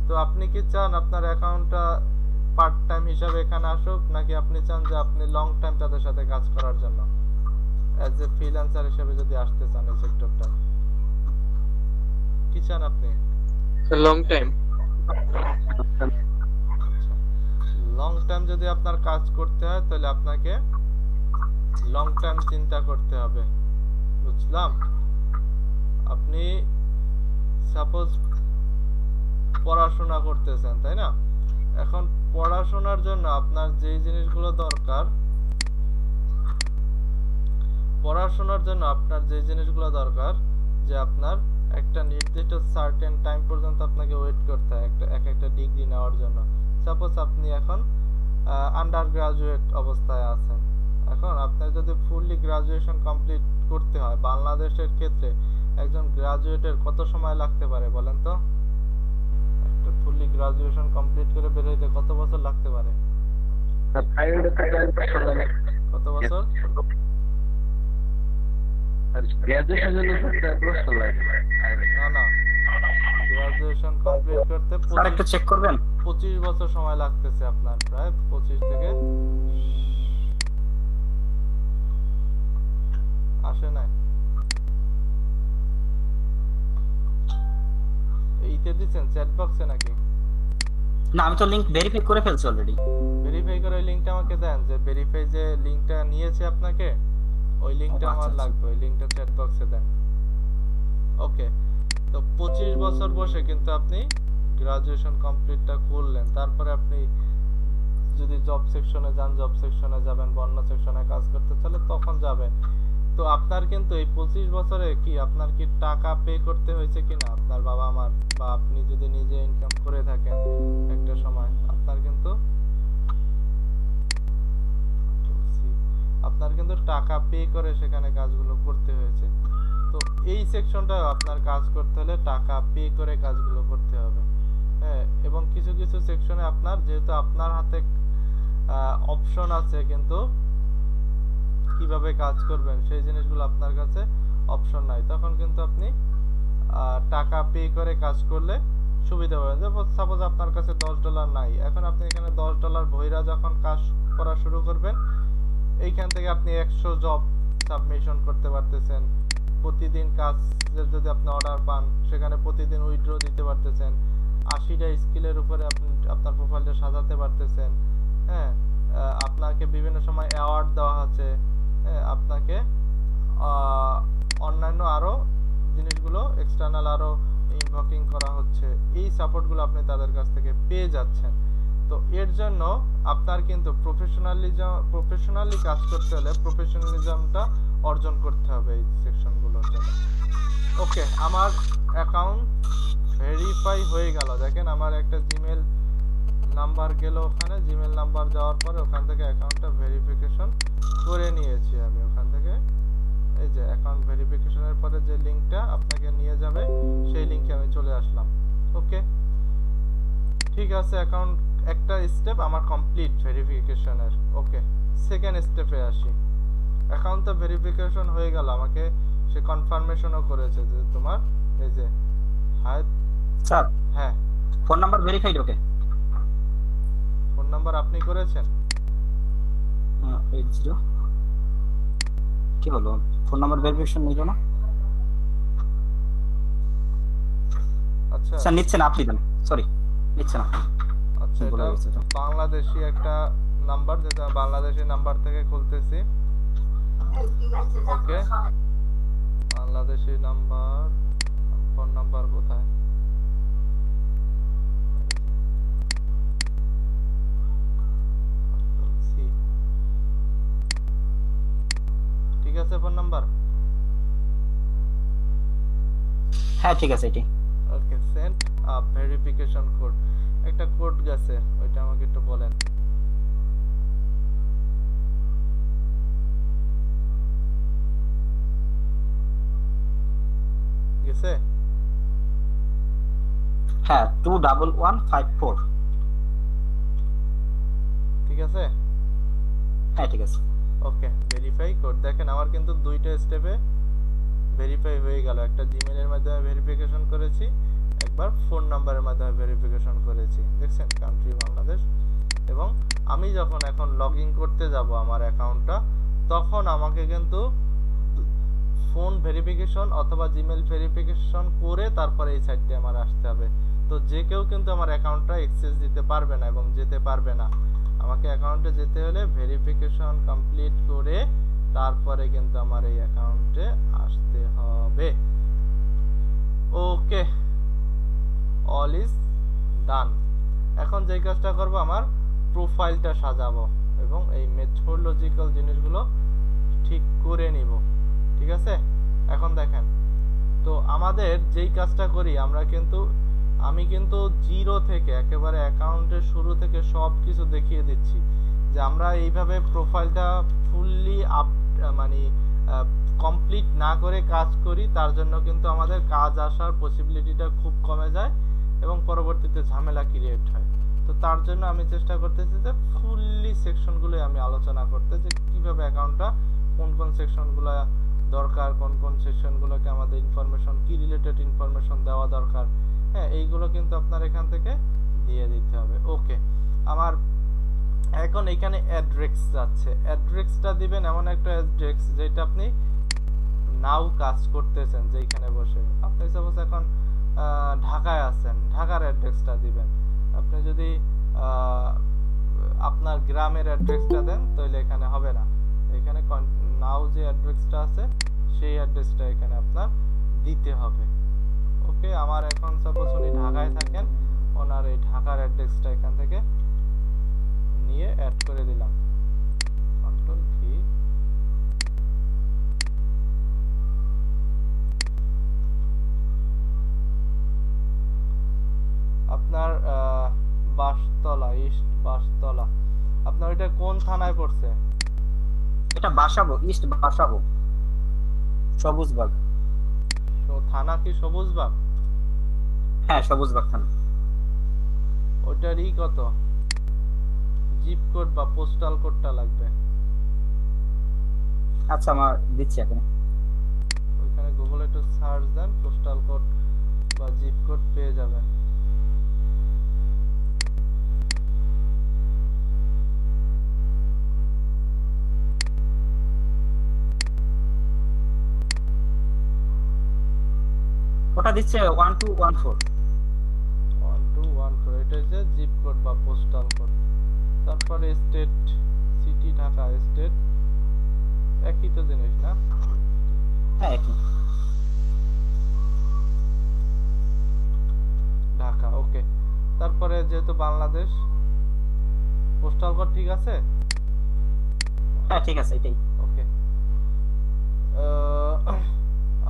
Speaker 2: তো আপনি কি চান আপনার অ্যাকাউন্টটা পার্ট টাইম হিসাবে এখানে আসুক, নাকি আপনি চান যে আপনি লং টাইম তাদের সাথে কাজ করার জন্য অ্যাজ এ ফ্রিল্যান্সার হিসেবে যদি আসতে চান এই সেক্টরটা? কি চান আপনি?
Speaker 3: Long time.
Speaker 2: লং টাইম যদি আপনার কাজ করতে হয় তাহলে আপনাকে লং টাইম চিন্তা করতে হবে, বুঝলাম? আপনি সাপোজ পড়াশোনা করতেছেন, তাই না? এখন পড়াশোনার জন্য আপনার যে জিনিসগুলো দরকার, যে আপনার একটা নির্দিষ্ট সার্টেন টাইম পর্যন্ত আপনাকে ওয়েট করতে হয় একটা ডিগ্রি নেওয়ার জন্য। সাপোজ আপনি এখন আন্ডার গ্রাজুয়েট অবস্থায় আছেন, এখন আপনার যদি ফুললি গ্রাজুয়েশন কমপ্লিট করতে হয় বাংলাদেশের ক্ষেত্রে একজন গ্রাজুয়েটের কত সময় লাগতে পারে বলেন তো? একটা ফুললি গ্রাজুয়েশন কমপ্লিট করে বের হইতে কত বছর লাগতে পারে? কত বছর?
Speaker 1: গ্রাজুয়েশন জন্য 4 বছর লাগে।
Speaker 2: না, গ্রাজুয়েশন কমপ্লিট করতে
Speaker 4: স্যার একটু চেক করবেন
Speaker 2: 25 বছর সময় লাগতেছে আপনার, প্রায় 25 থেকে আসে নাই। এইতে দিছেন চ্যাট বক্সে নাকি?
Speaker 4: না আমি তো লিংক ভেরিফাই করে ফেলছি অলরেডি।
Speaker 2: ভেরিফাই করে ওই লিংকটা আমাকে দেন, যে ভেরিফাই যে লিংকটা নিয়েছে আপনাকে ওই লিংকটা আমার লাগবে, ওই লিংকটা চ্যাট বক্সে দেন। ওকে, তো 25 বছর বসে কিন্তু আপনি গ্রাজুয়েশন কমপ্লিটটা করলেন, তারপরে আপনি যদি জব সেকশনে যান, জব সেকশনে যাবেন, বন্য সেকশনে কাজ করতে চাইলে তখন যাবেন। তো আপনার কিন্তু এই 25 বছরে কি আপনার কি টাকা পে করতে হয়েছে কিনা আপনার বাবা মার, বা আপনি যদি নিজে ইনকাম করে থাকেন একটা সময়, আপনার কিন্তু টাকা পে করে সেখানে কাজগুলো করতে হয়েছে। তো এই সেকশনটা আপনার কাজ করতে হলে টাকা পে করে কাজগুলো করতে হবে। হ্যাঁ, এবং কিছু কিছু সেকশনে আপনার যেহেতু আপনার হাতে অপশন আছে, কিন্তু কিভাবে কাজ করবেন সেই জিনিসগুলো আপনার কাছে অপশন নাই, তখন কিন্তু আপনি টাকা পে করে কাজ করলে সুবিধা হবে। যেমন সাপোজ আপনার কাছে $10 নাই, এখন আপনি এখানে $10 ভইরা যখন কাজ করা শুরু করবেন, এইখান থেকে আপনি 100 জব সাবমিশন করতে পারতেছেন। প্রতিদিন কাজের যদি আপনি অর্ডার পান, সেখানে প্রতিদিন উইথড্র দিতে পারতেছেন। 80টা স্কিলের উপরে আপনি আপনার প্রোফাইলটা সাজাতে পারতেছেন। হ্যাঁ, আপনাকে বিভিন্ন সময় অ্যাওয়ার্ড দেওয়া হচ্ছে। হ্যাঁ, আপনাকে অন্যান্য আরো জিনিসগুলো এক্সটার্নাল আরো ইনভকিং করা হচ্ছে। এই সাপোর্টগুলো আপনি তাদের কাছ থেকে পেয়ে যাচ্ছেন। তো এর জন্য আপনার কিন্তু প্রফেশনালি কাজ করতে হলে প্রফেশনালিজমটা অর্জন করতে হবে এই সেকশনগুলোর জন্য। ওকে, আমার অ্যাকাউন্ট ভেরিফাই হয়ে গেল। দেখেন আমার একটা জিমেল নাম্বার গেল, ওখানে জিমেল নাম্বার যাওয়ার পরে ওখান থেকে অ্যাকাউন্টটা ভেরিফিকেশন করে নিয়েছি আমি। ওখান থেকে এই যে অ্যাকাউন্ট ভেরিফিকেশনের পরে যে লিংকটা আপনাকে নিয়ে যাবে সেই লিংকে আমি চলে আসলাম। ওকে, ঠিক আছে, অ্যাকাউন্ট একটা স্টেপ আমার কমপ্লিট ভেরিফিকেশনের। ওকে, সেকেন্ড স্টেপে আসি। অ্যাকাউন্টটা ভেরিফিকেশন হয়ে গেল, আমাকে সে কনফার্মেশনও করেছে যে তোমার এই যে হাই
Speaker 4: স্যার।
Speaker 2: হ্যাঁ,
Speaker 4: ফোন নাম্বার ভেরিফাইড। ওকে,
Speaker 2: ফোন নাম্বার আপনি করেছেন?
Speaker 4: 80 কি হলো, ফোন নাম্বার ভেরিফিকেশন নিল না।
Speaker 2: আচ্ছা
Speaker 4: স্যার নিচ্ছে না, আপনি দেন। সরি, নিচ্ছে না।
Speaker 2: আচ্ছা, এটা বাংলাদেশি একটা নাম্বার, যেটা বাংলাদেশি নাম্বার থেকে খুলতেছি। ওকে, বাংলাদেশি নাম্বার, ফোন নাম্বার কোথায়? ঠিক আছে, ফোন নাম্বার।
Speaker 4: হ্যাঁ ঠিক আছে এটি।
Speaker 2: ওকে, সেন্ড আ ভেরিফিকেশন কোড, একটা কোড গেছে, ওইটা আমাকে একটু বলেন। গেছে?
Speaker 4: হ্যাঁ 21154।
Speaker 2: ঠিক আছে?
Speaker 4: হ্যাঁ ঠিক আছে।
Speaker 2: ওকে, ভেরিফাই কোড। দেখেন আমার কিন্তু দুইটা স্টেপে ভেরিফাই হয়ে গেল। একটা জিমেইলের মাধ্যমে ভেরিফিকেশন করেছি, একবার ফোন নাম্বারের মাধ্যমে ভেরিফিকেশন করেছি। দেখছেন, কান্ট্রি বাংলাদেশ। এবং আমি যখন এখন লগইন করতে যাব আমার অ্যাকাউন্টটা, তখন আমাকে কিন্তু ফোন ভেরিফিকেশন অথবা জিমেইল ভেরিফিকেশন করে তারপরে এই সাইটে আমার আসতে হবে। তো যে কেউ কিন্তু আমার অ্যাকাউন্টটা অ্যাক্সেস দিতে পারবে না এবং যেতে পারবে না। আমাকে অ্যাকাউন্টে যেতে হলে ভেরিফিকেশন কমপ্লিট করে তারপরে কিন্তু আমার এই অ্যাকাউন্টে আসতে হবে। ওকে, অল ইজ ডান। এখন যেই কাজটা করব, আমার প্রোফাইলটা সাজাবো এবং এই মেথোডোলজিক্যাল জিনিসগুলো ঠিক করে নিব। ঠিক আছে? এখন দেখেন, তো আমাদের যেই কাজটা করি আমরা কিন্তু, আমি কিন্তু জিরো থেকে একেবারে অ্যাকাউন্টের শুরু থেকে সব কিছু দেখিয়ে দিচ্ছি যে আমরা এইভাবে প্রোফাইলটা ফুললি মানে কমপ্লিট না করে কাজ করি। তার জন্য কিন্তু আমাদের কাজ আসার পসিবিলিটিটা খুব কমে যায় এবং পরবর্তীতে ঝামেলা ক্রিয়েট হয়। তো তার জন্য আমি চেষ্টা করতেছি যে ফুললি সেকশনগুলো আমি আলোচনা করতে, যে কিভাবে অ্যাকাউন্টটা কোন কোন সেকশনগুলো দরকার, কোন কোন সেকশনগুলোকে আমাদের ইনফরমেশন, কি রিলেটেড ইনফরমেশন দেওয়া দরকার, হ্যাঁ এইগুলো কিন্তু আপনার এখান থেকে দিয়ে দিতে হবে। ওকে, আমার এখন এখানে অ্যাড্রেস যাচ্ছে, অ্যাড্রেসটা দিবেন এমন একটা অ্যাড্রেস যেটা আপনি নাও কাজ করতেছেন, যেখানে বসে আপনি সাপোজ এখন ঢাকায় আছেন, ঢাকার অ্যাড্রেসটা দিবেন। আপনি যদি আপনার গ্রামের অ্যাড্রেসটা দেন তাহলে এখানে হবে না, এখানে নাও যে অ্যাড্রেসটা আছে সেই অ্যাড্রেসটা এখানে আপনার দিতে হবে। ওকে, আমার এখন সাপোজ উনি ঢাকায় থাকেন, ওনার এই ঢাকার অ্যাড্রেসটা এখান থেকে নিয়ে অ্যাড করে দিলাম, কন্ট্রোল ভি। আপনার বাসতলা, ইস্ট বাসতলা, আপনার এটা কোন থানায় পড়ছে?
Speaker 4: এটা বাসাবো, ইস্ট বাসাবো, সবুজবাগ।
Speaker 2: তো থানা কি সবুজবাগ?
Speaker 4: হ্যাঁ, সবুজবাগ থানা।
Speaker 2: ওটার কত জিপ কোড বা পোস্টাল কোডটা লাগবে?
Speaker 4: আচ্ছা, আমার দিচ্ছি এখন।
Speaker 2: ওইখানে গুগলে একটু সার্চ দেন, পোস্টাল কোড বা জিপ কোড পেয়ে যাবেন।
Speaker 4: ওটা দিচ্ছে 1214।
Speaker 2: 1214 এটা হচ্ছে জিপ কোড বা পোস্টাল কোড। তারপরে স্টেট, সিটি ঢাকা, স্টেট একই তো জিনিস না?
Speaker 4: হ্যাঁ, একই।
Speaker 2: ঢাকা, ওকে। তারপরে যেহেতু বাংলাদেশ, পোস্টাল কোড ঠিক আছে?
Speaker 4: হ্যাঁ, ঠিক আছে, এটাই।
Speaker 2: ওকে,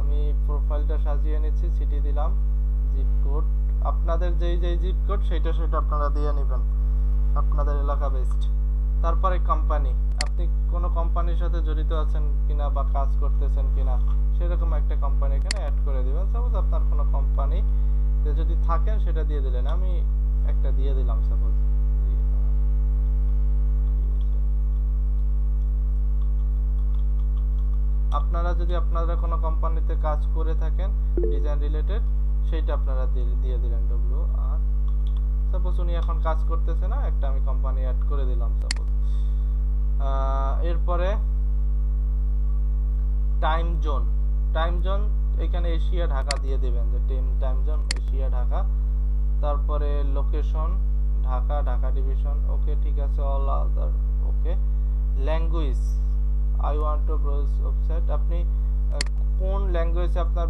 Speaker 2: আমি প্রোফাইলটা সাজিয়ে নিচ্ছি, সিটি দিলাম, জিপ কোড আপনাদের যেই জিপ কোড সেটা আপনারা দিয়ে নেবেন, আপনাদের এলাকা বেস্ট। তারপরে কোম্পানি, আপনি কোন কোম্পানির সাথে জড়িত আছেন কিনা বা কাজ করতেছেন কিনা সেরকম একটা কোম্পানি এখানে অ্যাড করে দিবেন। সাপোজ আপনার কোনো কোম্পানি যদি থাকেন সেটা দিয়ে দিলেন, আমি একটা দিয়ে দিলাম সাপোজ। আপনারা যদি আপনারা কোনো কোম্পানিতে কাজ করে থাকেন ডিজাইন রিলেটেড, সেইটা আপনারা দিয়ে দিলেন ডব্লিউ। আর সাপোজ উনি এখন কাজ করতেছে না, একটা আমি কোম্পানি অ্যাড করে দিলাম সাপোজ। এরপরে টাইম জোন, টাইম জোন এখানে এশিয়া ঢাকা দিয়ে দিবেন, যে টাইম জোন এশিয়া ঢাকা। তারপরে লোকেশন ঢাকা, ঢাকা ডিভিশন, ওকে ঠিক আছে, all other okay. Language, I want to browse website, আপনি কোন ল্যাঙ্গুয়েজে আপনার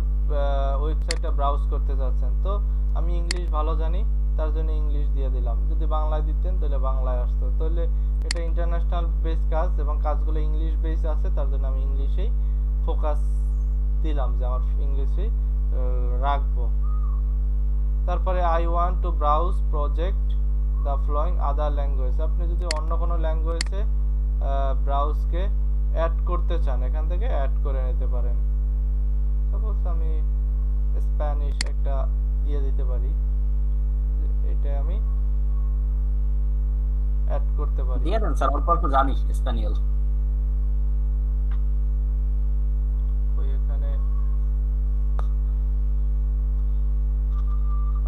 Speaker 2: ওয়েবসাইটটা ব্রাউজ করতে যাচ্ছেন। তো আমি ইংলিশ ভালো জানি, তার জন্য ইংলিশ দিয়ে দিলাম। যদি বাংলায় দিতেন তাহলে বাংলায় আসতো। তাহলে এটা ইন্টারন্যাশনাল বেস কাজ এবং কাজগুলো ইংলিশ বেস আছে, তার জন্য আমি ইংলিশেই ফোকাস দিলাম, যে আমার ইংলিশেই রাখবো। তারপরে I want to browse project the following other language, আপনি যদি অন্য কোনো ল্যাঙ্গুয়েজে ব্রাউজকে অ্যাড করতে চান এখান থেকে অ্যাড করে নিতে পারেন। সাপোজ আমি স্প্যানিশ একটা দিয়ে দিতে পারি, এটা আমি অ্যাড করতে পারি।
Speaker 4: দিয়ে দেন স্যার, অল্প অল্প জানি স্প্যানিশ।
Speaker 2: ওই এখানে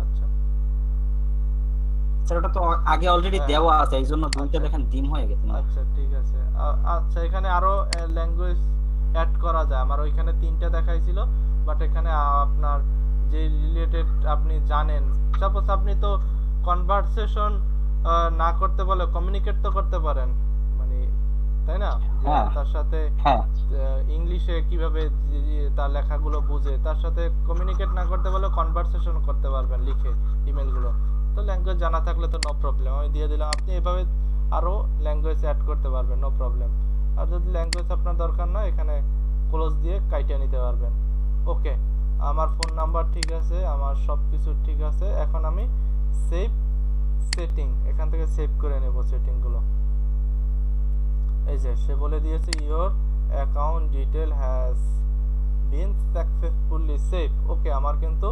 Speaker 2: আচ্ছা
Speaker 4: স্যার, ওটা তো আগে অলরেডি দেওয়া আছে, এইজন্য দুইটা দেখেন ডিম হয়ে গেছে।
Speaker 2: আচ্ছা ঠিক আছে। আচ্ছা, এখানে আরো ল্যাঙ্গুয়েজ অ্যাড করা যায়। আমার ওইখানে 3টা দেখাইছিল, বাট এখানে আপনার যে রিলেটেড আপনি জানেন, সাপোজ আপনি তো কনভারসেশন না করতে বলে কমিউনিকেট তো করতে পারেন, মানে তাই না? তার সাথে ইংলিশে কিভাবে তার লেখাগুলো বুঝে, তার সাথে কমিউনিকেট না করতে বলে কনভারসেশন করতে পারবেন লিখে ইমেলগুলো। তো ল্যাঙ্গুয়েজ জানা থাকলে তো নো প্রবলেম, আমি দিয়ে দিলাম। আপনি এভাবে আরো ল্যাঙ্গুয়েজ অ্যাড করতে পারবেন, নো প্রবলেম। আর যদি ল্যাঙ্গুয়েজ আপনার দরকার না, এখানে ক্লোজ দিয়ে কাইটা নিতে পারবেন। ওকে, আমার ফোন নাম্বার ঠিক আছে, আমার সবকিছু ঠিক আছে। এখন আমি সেভ সেটিং, এখান থেকে সেভ করে নেব সেটিংগুলো। এই যে সে বলে দিয়েছে your account detail has been successfully save. Okay, আমার কিন্তু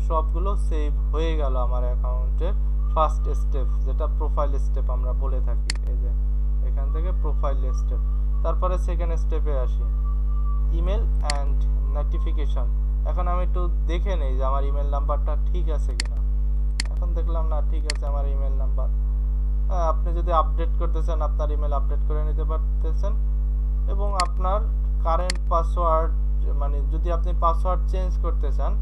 Speaker 2: সবগুলো সেভ হয়ে গেল আমার অ্যাকাউন্টের ফার্স্ট স্টেপ, যেটা প্রোফাইল স্টেপ আমরা বলে থাকি। এই যে এখান থেকে প্রোফাইল স্টেপ। তারপরে সেকেন্ড স্টেপে আসি, ইমেল অ্যান্ড নোটিফিকেশন। এখন আমি একটু দেখে নেই যে আমার ইমেল নাম্বারটা ঠিক আছে কিনা। এখন দেখলাম না ঠিক আছে আমার ইমেল নাম্বার। আপনি যদি আপডেট করতে চান আপনার ইমেল আপডেট করে নিতে পারতেছেন, এবং আপনার কারেন্ট পাসওয়ার্ড মানে যদি আপনি পাসওয়ার্ড চেঞ্জ করতে চান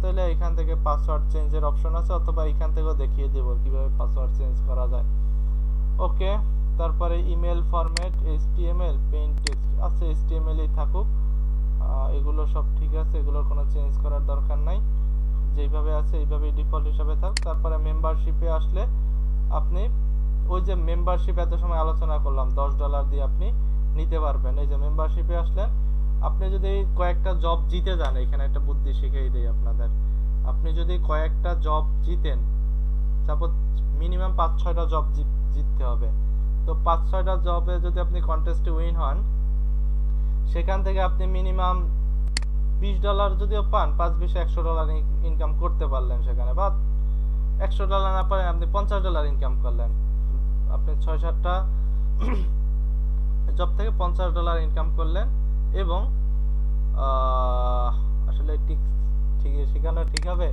Speaker 2: তাহলে এখান থেকে পাসওয়ার্ড চেঞ্জের অপশন আছে, অথবা এখান থেকেও দেখিয়ে দেব কিভাবে পাসওয়ার্ড চেঞ্জ করা যায়। ওকে, তারপরে email format HTML pain text আছে, HTML এই থাকুক, এগুলো সব ঠিক আছে, এগুলোর কোনো চেঞ্জ করার দরকার নাই, যেভাবে আছে এইভাবেই ডিফল্ট হিসাবে থাক। তারপরে মেম্বারশিপে আসলে আপনি ওই যে মেম্বারশিপ এত সময় আলোচনা করলাম $10 দিয়ে আপনি নিতে পারবেন। এই যে মেম্বারশিপে আসলেন, আপনি যদি কয়েকটা জব জিতে যান, এখানে একটা বুদ্ধি শিখিয়ে দেই আপনাদের। আপনি যদি কয়েকটা জব জিতেন, সাপোজ মিনিমাম 5-6টা জব জিততে হবে, তো 5-6টা জবে যদি আপনি কন্টেস্টে উইন হন, সেখান থেকে আপনি মিনিমাম $20 যদিও পান, 5-20 $100 ইনকাম করতে পারলেন সেখানে, বা $100 না পারে আপনি $50 ইনকাম করলেন। আপনি 6-7টা জব থেকে $50 ইনকাম করলেন, এবং আসলে ঠিক শেখানো ঠিক হবে।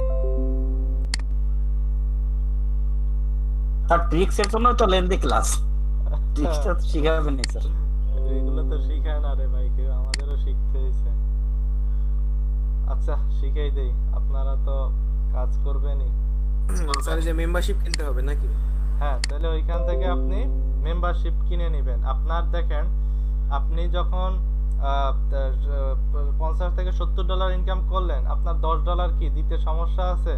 Speaker 4: তার ট্রিক্সের জন্য তো লেন্দি ক্লাস, ট্রিক্সটা তো শিখাবেন না স্যার।
Speaker 2: এগুলো তো শিখায় না রে ভাই, কেউ আমাদেরও শিখতে হয়েছে। আচ্ছা শিখাই দেই, আপনারা তো কাজ করবেনই।
Speaker 6: স্যার যে মেম্বারশিপ কিনতে হবে নাকি?
Speaker 2: হ্যাঁ, তাহলে ওইখান থেকে আপনি মেম্বারশিপ কিনে নেবেন। আপনার দেখেন, আপনি যখন $50 থেকে $70 ইনকাম করলেন, আপনার $10 কি দিতে সমস্যা আছে?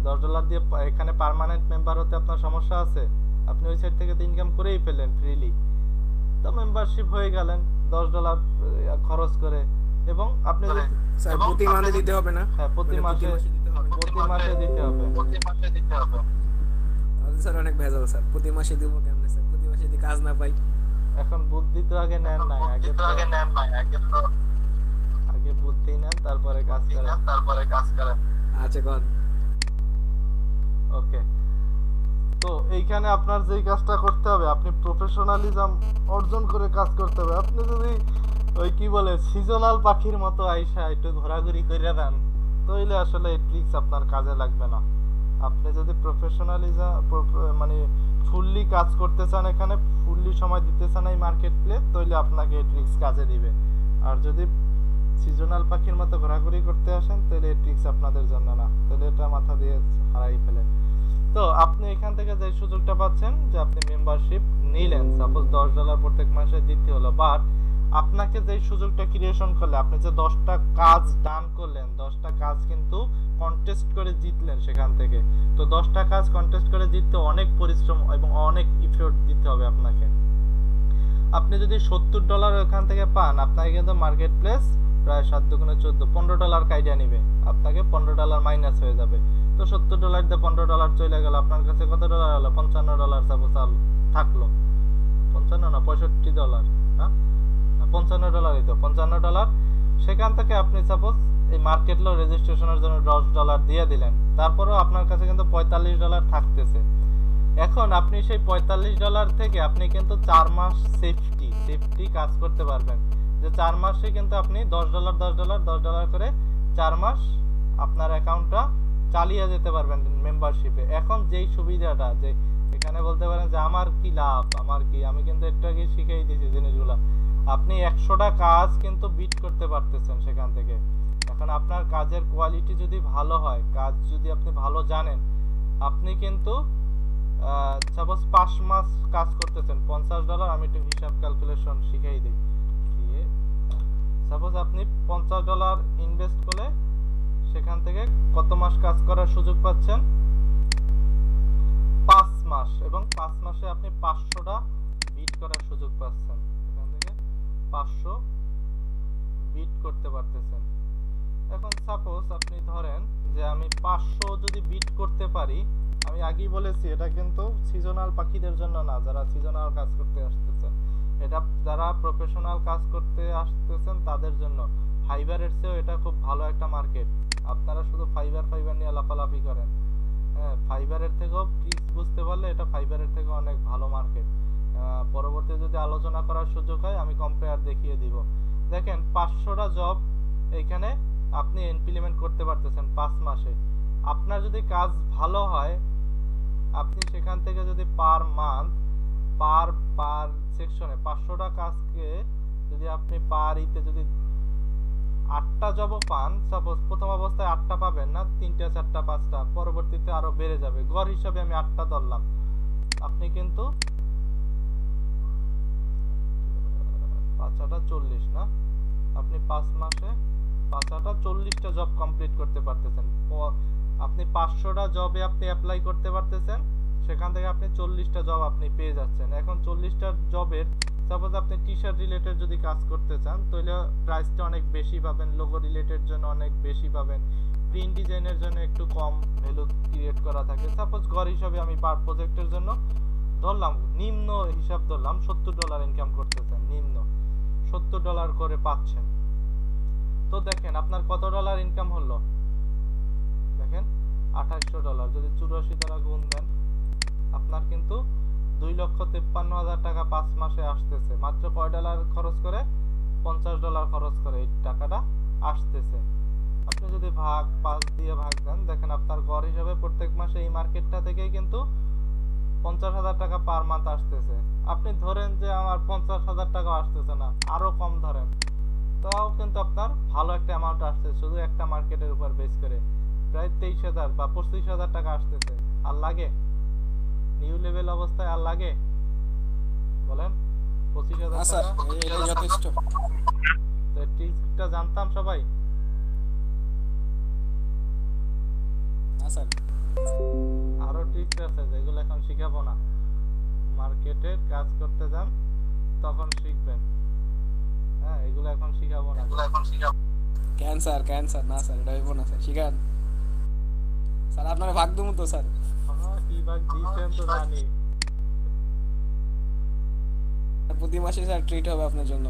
Speaker 2: $10 দিয়ে এখানে পার্মানেন্ট মেম্বার হতে আপনার সমস্যা আছে? আপনি ওই সাইড থেকে তো ইনকাম করেই পেলেন ফ্রিলি, তো মেম্বারশিপ হয়ে গেলেন $10 খরচ করে। এবং আপনি
Speaker 6: স্যার প্রতি মাসে দিতে হবে না?
Speaker 2: হ্যাঁ, প্রতি মাসে দিতে হবে।
Speaker 6: স্যার অনেক ভেজাল স্যার, প্রতি মাসে দিব কেমনে স্যার? প্রতি মাসে যদি কাজ না পাই।
Speaker 2: এখন বুদ্ধি তো আগে নেন নাই, আগে বুদ্ধি নেন তারপরে কাজ করেন।
Speaker 6: আচ্ছা কোন।
Speaker 2: ওকে, তো এইখানে আপনার যেই কাজটা করতে হবে, আপনি প্রফেশনালিজম অর্জন করে কাজ করতে হবে। আপনি যদি ওই কি বলে সিজনাল পাখির মতো আইসা একটু ঘোরাঘুরি করে দেন, তাহলে আসলে এই ট্রিক্স আপনার কাজে লাগবে না। আপনি যদি প্রফেশনালিজম মানে ফুললি কাজ করতে চান, এখানে ফুললি সময় দিতে চান এই মার্কেট প্লেস, তাহলে আপনাকে এই ট্রিক্স কাজে দিবে। আর যদি সিজনাল পাখির মতো ঘোরাঘুরি করতে আসেন, তাহলে এই ট্রিক্স আপনাদের জন্য না, তাহলে এটা মাথা দিয়ে হারাই ফেলে। তো আপনি এখান থেকে যে সুযোগটা পাচ্ছেন যে আপনি মেম্বারশিপ নিলেন, সাপোজ $10 প্রত্যেক মাসে দিতে হলো, বাট আপনাকে যে সুযোগটা ক্রিয়েশন করলে, আপনি যে 10টা কাজ ডান করলেন, 10টা কাজ কিন্তু কন্টেস্ট করে জিতলেন সেখান থেকে। তো 10টা কাজ কন্টেস্ট করে জিততে অনেক পরিশ্রম এবং অনেক এফর্ট দিতে হবে আপনাকে। আপনি যদি $70 ওখান থেকে পান, আপনাকে কিন্তু মার্কেট প্লেস প্রায় 7 দুগুণে 14 $15 কাইডা নিবে, আপনাকে $15 মাইনাস হয়ে যাবে। তো $70 দিয়ে $15 চলে গেল, আপনার কাছে কত ডলার হলো? $55 সাপোজ থাকলো, 55 না $65, হ্যাঁ $55 তো $55। সেখান থেকে আপনি সাপোজ এই মার্কেট লো রেজিস্ট্রেশনের জন্য $10 দিয়ে দিলেন, তারপরেও আপনার কাছে কিন্তু $45 থাকতেছে। এখন আপনি সেই $45 থেকে আপনি কিন্তু 4 মাস সেফটি কাজ করতে পারবেন, যে 4 মাসে কিন্তু আপনি $10 করে 4 মাস আপনার অ্যাকাউন্টটা চালিয়ে যেতে পারবেন মেম্বারশিপে। এখন যেই সুবিধাটা, যে এখানে বলতে পারেন যে আমার কি লাভ, আমার কি, আমি কিন্তু একটু আগে শিখিয়ে দিয়েছি জিনিসগুলো। আপনি 100টা কাজ কিন্তু বিট করতে পারতেছেন সেখান থেকে। এখন আপনার কাজের কোয়ালিটি যদি ভালো হয়, কাজ যদি আপনি ভালো জানেন, আপনি কিন্তু সাপোজ 5 মাস কাজ করতেছেন, $50, আমি একটু হিসাব ক্যালকুলেশন শিখিয়ে দিই। সাপোজ আপনি $50 ইনভেস্ট করে সেখান থেকে কত মাস কাজ করার সুযোগ পাচ্ছেন? 5 মাস, এবং 5 মাসে আপনি 500টা বিট করার সুযোগ পাচ্ছেন। এখান থেকে 500 বিট করতে পারতেছেন। এখন সাপোজ আপনি ধরেন যে আমি 500 যদি বিট করতে পারি, আমি আগেই বলেছি এটা কিন্তু সিজনাল পাখিদের জন্য না, যারা সিজনাল কাজ করতে আসতেছেন, এটা যারা প্রফেশনাল কাজ করতে আসতেছেন তাদের জন্য। ফাইবারের চেয়েও এটা খুব ভালো একটা মার্কেট। আপনারা শুধু ফাইবার নিয়ে লাফালাফি করেন, হ্যাঁ, ফাইবারের থেকেও ট্রিক্স বুঝতে পারলে এটা ফাইবারের থেকে অনেক ভালো মার্কেট। পরবর্তী যদি আলোচনা করার সুযোগ হয় আমি কম্পেয়ার দেখিয়ে দিব। দেখেন 500টা জব এইখানে আপনি ইমপ্লিমেন্ট করতে পারতেছেন 5 মাসে। আপনার যদি কাজ ভালো হয়, আপনি সেখান থেকে যদি পার মান্থ পার সেকশনে 500টা কাজকে যদি আপনি পার ইতে যদি 8টা জবও পান, সাপোজ প্রথম অবস্থায় 8টা পাবেন না, 3টা 4টা 5টা, পরবর্তীতে আরো বেড়ে যাবে। গড় হিসাবে আমি 8টা ধরলাম। আপনি কিন্তু 5টা 40 না, আপনি 5 মাসে 5টা 40টা জব কমপ্লিট করতে পারতেছেন। আপনি 500টা জবে আপনি অ্যাপ্লাই করতে পারতেছেন, সেখান থেকে আপনি 40টা জব আপনি পেয়ে যাচ্ছেন। এখন 40টা জবের সাপোজ আপনি টি শার্ট রিলেটেড যদি কাজ করতে চান, তাহলে প্রাইসটা অনেক বেশি পাবেন, লোগো রিলেটেড জন্য অনেক বেশি পাবেন, প্রিন্ট ডিজাইনের জন্য একটু কম ভ্যালু ক্রিয়েট করা থাকে। সাপোজ গড় হিসাবে আমি পার প্রজেক্টের জন্য ধরলাম, নিম্ন হিসাব ধরলাম $70 ইনকাম করতেছেন, নিম্ন $70 করে পাচ্ছেন। তো দেখেন আপনার কত ডলার ইনকাম হলো, দেখেন $2800। যদি 84 দ্বারা গুণ দেন, আপনার কিন্তু 2,53,000 টাকা 5 মাসে আসতেছে। মাত্র কয় ডলার খরচ করে? $50 খরচ করে এই টাকাটা আসতেছে। আপনি যদি 5 দিয়ে ভাগ দেন, দেখেন আপনার গড় হিসাবে প্রত্যেক মাসে এই মার্কেটটা থেকেই কিন্তু 50,000 টাকা পার মান্থ আসতেছে। আপনি ধরেন যে আমার 50,000 টাকা আসতেছে না, আরো কম ধরেন, তাও কিন্তু আপনার ভালো একটা অ্যামাউন্ট আসছে শুধু একটা মার্কেটের উপর বেস করে। প্রায় 23,000 বা 25,000 টাকা আসতেছে। আর লাগে নিউ লেভেল অবস্থায় আর লাগে বলেন? 25,000
Speaker 6: স্যার
Speaker 2: টাকা
Speaker 6: এটা যথেষ্ট।
Speaker 2: তো ট্রিকটা জানতাম সবাই?
Speaker 6: না স্যার,
Speaker 2: আরো ট্রিক্স আছে যেগুলো এখন শিখাবো না। মার্কেটে কাজ করতে যান তখন শিখবেন। হ্যাঁ, এগুলো এখন শিখাবো না।
Speaker 6: ক্যান্সার না স্যার, এটা হইব না স্যার, শিখান স্যার। আপনারা ভাগ দেবো তো স্যার?
Speaker 2: কি ভাগ দিচ্ছেন তো জানি।
Speaker 6: প্রতি মাসে স্যার ট্রিট হবে আপনার জন্য।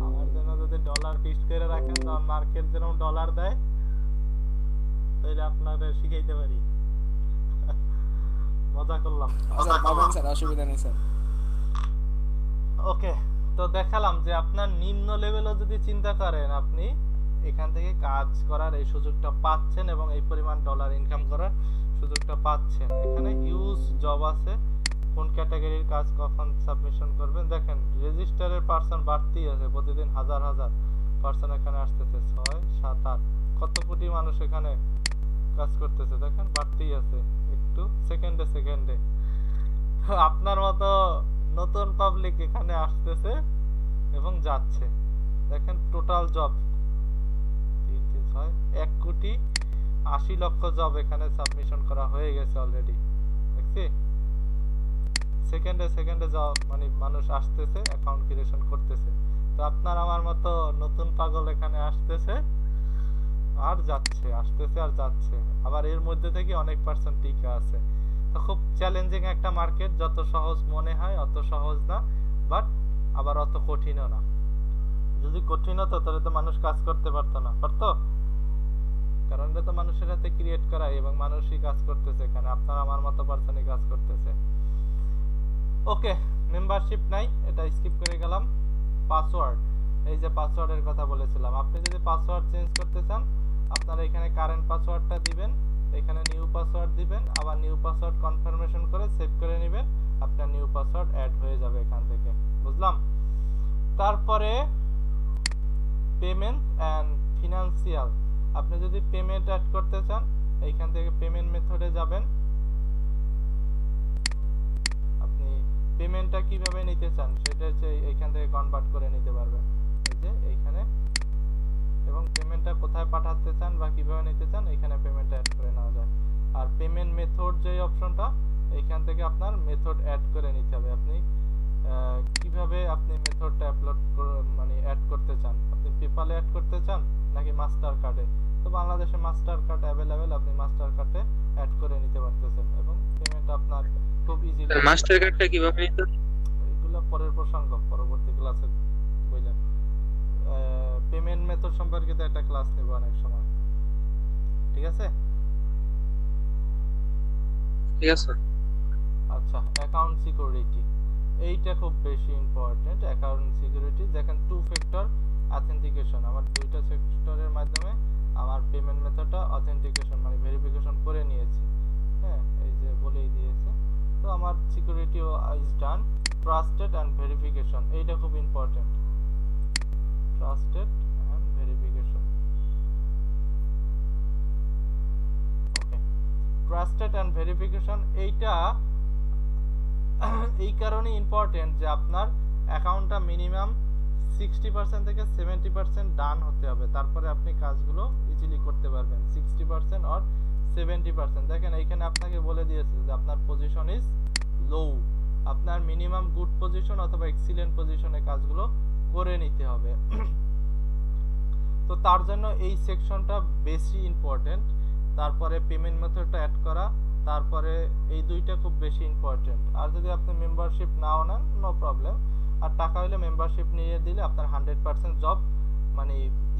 Speaker 2: আমার জন্য যদি ডলার ফিক্স করে রাখেন, তখন মার্কেট যেরকম ডলার দেয়, তাহলে আপনাদের শিখাইতে পারি। মজা করলাম।
Speaker 6: স্যার পাবেন স্যার, অসুবিধা নেই স্যার।
Speaker 2: ওকে, তো দেখালাম যে আপনার নিম্ন লেভেলও যদি চিন্তা করেন, আপনি এখান থেকে কাজ করার এই সুযোগটা পাচ্ছেন এবং এই পরিমাণ ডলার ইনকাম করার সুযোগটা পাচ্ছেন। এখানে হিউজ জব আছে। কোন ক্যাটাগরির কাজ কখন সাবমিশন করবেন, দেখেন রেজিস্টারের পার্সন বাড়তেই আছে, প্রতিদিন হাজার পার্সন এখানে আসতেছে। 6, 7, 8 কত কোটি মানুষ এখানে কাজ করতেছে, দেখেন বাড়তেই আছে একটু সেকেন্ডে। আপনার মতো নতুন পাবলিক এখানে আসতেছে এবং যাচ্ছে। দেখেন টোটাল জব 1,80,00,000 জব এখানে সাবমিশন করা হয়ে গেছে অলরেডি। দেখছি সেকেন্ডে জব, মানে মানুষ আসতেছে, অ্যাকাউন্ট ক্রিয়েশন করতেছে। তো আপনার আমার মতো নতুন পাগল এখানে আসতেছে আর যাচ্ছে, আসতেছে আর যাচ্ছে। আবার এর মধ্যে থেকে অনেক পার্সেন্ট টিকে আছে। তো খুব চ্যালেঞ্জিং একটা মার্কেট। যত সহজ মনে হয় অত সহজ না, বাট আবার অত কঠিনও না। যদি কঠিন হতো তাহলে তো মানুষ কাজ করতে পারতো না, পারতো? কারণ এটা তো মানুষের হাতে ক্রিয়েট করা এবং মানুষই কাজ করতেছে এখানে, আপনার আমার মতো পার্সনই কাজ করতেছে। ওকে, মেম্বারশিপ নাই, এটা স্কিপ করে গেলাম। পাসওয়ার্ড, এই যে পাসওয়ার্ডের কথা বলেছিলাম, আপনি যদি পাসওয়ার্ড চেঞ্জ করতে চান, আপনারা এখানে কারেন্ট পাসওয়ার্ডটা দিবেন, এখানে নিউ পাসওয়ার্ড দিবেন, আবার নিউ পাসওয়ার্ড কনফার্মেশন করে সেভ করে নেবেন, আপনার নিউ পাসওয়ার্ড অ্যাড হয়ে যাবে এখান থেকে। বুঝলাম? তারপরে পেমেন্ট এন্ড ফিনান্সিয়াল, আপনি যদি পেমেন্ট অ্যাড করতে চান, এইখান থেকে পেমেন্ট মেথডে যাবেন। আপনি পেমেন্টটা কিভাবে নিতে চান সেটা হচ্ছে এইখান থেকে কনভার্ট করে নিতে পারবেন, এই যে এইখানে। এবং পেমেন্টটা কোথায় পাঠাতে চান বা কিভাবে নিতে চান, এখানে পেমেন্টটা অ্যাড করে নেওয়া যায়। আর পেমেন্ট মেথড যে অপশনটা, এইখান থেকে আপনার মেথড অ্যাড করে নিতে হবে। আপনি কিভাবে আপনি মেথডটা আপলোড মানে অ্যাড করতে চান, আপনি পেপালে অ্যাড করতে চান নাকি মাস্টার কার্ডে? তো বাংলাদেশে মাস্টার কার্ড অ্যাভেলেবেল, আপনি মাস্টার কার্ডে অ্যাড করে নিতে পারতেছেন এবং পেমেন্ট আপনার খুব ইজিলি।
Speaker 1: মাস্টার কার্ডটা কিভাবে নিতে?
Speaker 2: এগুলো পরের প্রসঙ্গ, পরবর্তী ক্লাসে বুঝলেন। পেমেন্ট মেথড সম্পর্কিত একটা ক্লাস নেব অনেক সময়, ঠিক আছে?
Speaker 1: ঠিক আছে।
Speaker 2: আচ্ছা, অ্যাকাউন্ট সিকিউরিটি, এইটা খুব বেশি ইম্পর্টেন্ট। অ্যাকাউন্ট সিকিউরিটি, দেখেন 2 ফ্যাক্টর অথেন্টিকেশন, আমার দুইটা সেক্টরের মাধ্যমে আমার পেমেন্ট মেথডটা অথেন্টিকেশন মানে ভেরিফিকেশন করে নিয়েছি। হ্যাঁ, এই যে বলেই দিয়েছে। তো আমার security is done. Trusted and verification, এইটা খুব important. Trusted and verification, okay. Trusted and verification এইটা এই কারণে ইম্পর্টেন্ট যে আপনার অ্যাকাউন্টটা মিনিমাম 60% থেকে 70% ডান হতে হবে, তারপরে আপনি কাজগুলো ইজিলি করতে পারবেন। 60% অর 70%। দেখেন এইখানে আপনাকে বলে দিয়েছে যে আপনার পজিশন ইজ লো, আপনার মিনিমাম গুড পজিশন অথবা এক্সিলেন্ট পজিশনে কাজগুলো করে নিতে হবে। তো তার জন্য এই সেকশনটা বেশি ইম্পর্টেন্ট। তারপরে পেমেন্ট মেথডটা অ্যাড করা, তারপরে এই দুইটা খুব বেশি ইম্পর্টেন্ট। আর যদি আপনি মেম্বারশিপ নাও নেন নো প্রবলেম, আর টাকা হলে মেম্বারশিপ নিয়ে দিলে আপনার 100% জব মানে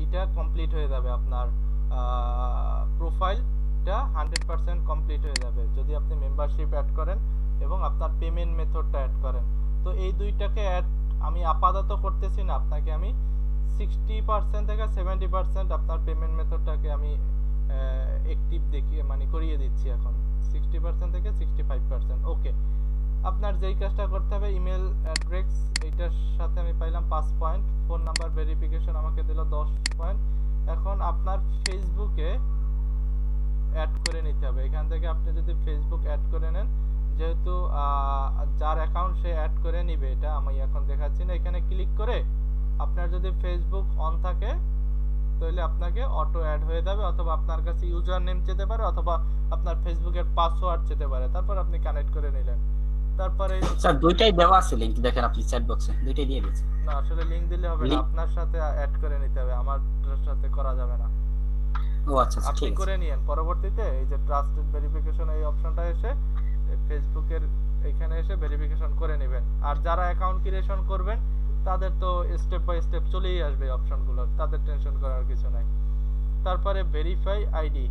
Speaker 2: এটা কমপ্লিট হয়ে যাবে, আপনার প্রোফাইলটা 100% কমপ্লিট হয়ে যাবে যদি আপনি মেম্বারশিপ অ্যাড করেন এবং আপনার পেমেন্ট মেথডটা অ্যাড করেন। তো এই দুইটাকে অ্যাড আমি আপাতত করতেছি না, আপনাকে আমি 60% থেকে 70% আপনার পেমেন্ট মেথডটাকে আমি অ্যাক্টিভ দেখিয়ে মানে করিয়ে দিচ্ছি এখন, 60% থেকে 65%। ওকে, আপনার যেই কাজটা করতে হবে ইমেল অ্যাড্রেস এইটার সাথে আমি পাইলাম 5 পয়েন্ট, ফোন নাম্বার ভেরিফিকেশন আমাকে দিল 10 পয়েন্ট। এখন আপনার ফেসবুকে অ্যাড করে নিতে হবে। এখান থেকে আপনি যদি ফেসবুক অ্যাড করে নেন, যেহেতু যার অ্যাকাউন্ট সে অ্যাড করে নিবে, এটা আমি এখন দেখাচ্ছি না, এখানে ক্লিক করে আপনার যদি ফেসবুক অন থাকে তাহলে আপনাকে অটো অ্যাড হয়ে যাবে, অথবা আপনার কাছে ইউজার নেম যেতে পারে অথবা আপনার ফেসবুকের পাসওয়ার্ড যেতে পারে, তারপর আপনি কানেক্ট করে নিলেন। তারপরে
Speaker 4: স্যার দুইটাই দেওয়া আছে লিংক, দেখেন আপনি চ্যাট বক্সে দুইটাই দিয়ে দিয়েছি।
Speaker 2: না আসলে লিংক দিলে হবে না, আপনার সাথে অ্যাড করে নিতে হবে, আমার সাথে করা যাবে না।
Speaker 4: ও আচ্ছা
Speaker 2: আপনি
Speaker 4: ঠিক আছে।
Speaker 2: করে নিয়েন, পরবর্তীতে এই যে ট্রাস্টেড ভেরিফিকেশন এই অপশনটা এসে ফেসবুকের এখানে এসে ভেরিফিকেশন করে নেবেন। আর যারা অ্যাকাউন্ট ক্রিয়েশন করবেন তাদের তো স্টেপ বাই স্টেপ চলেই আসবে অপশনগুলো, তাদের টেনশন করার কিছু নাই। তারপরে ভেরিফাই আইডি,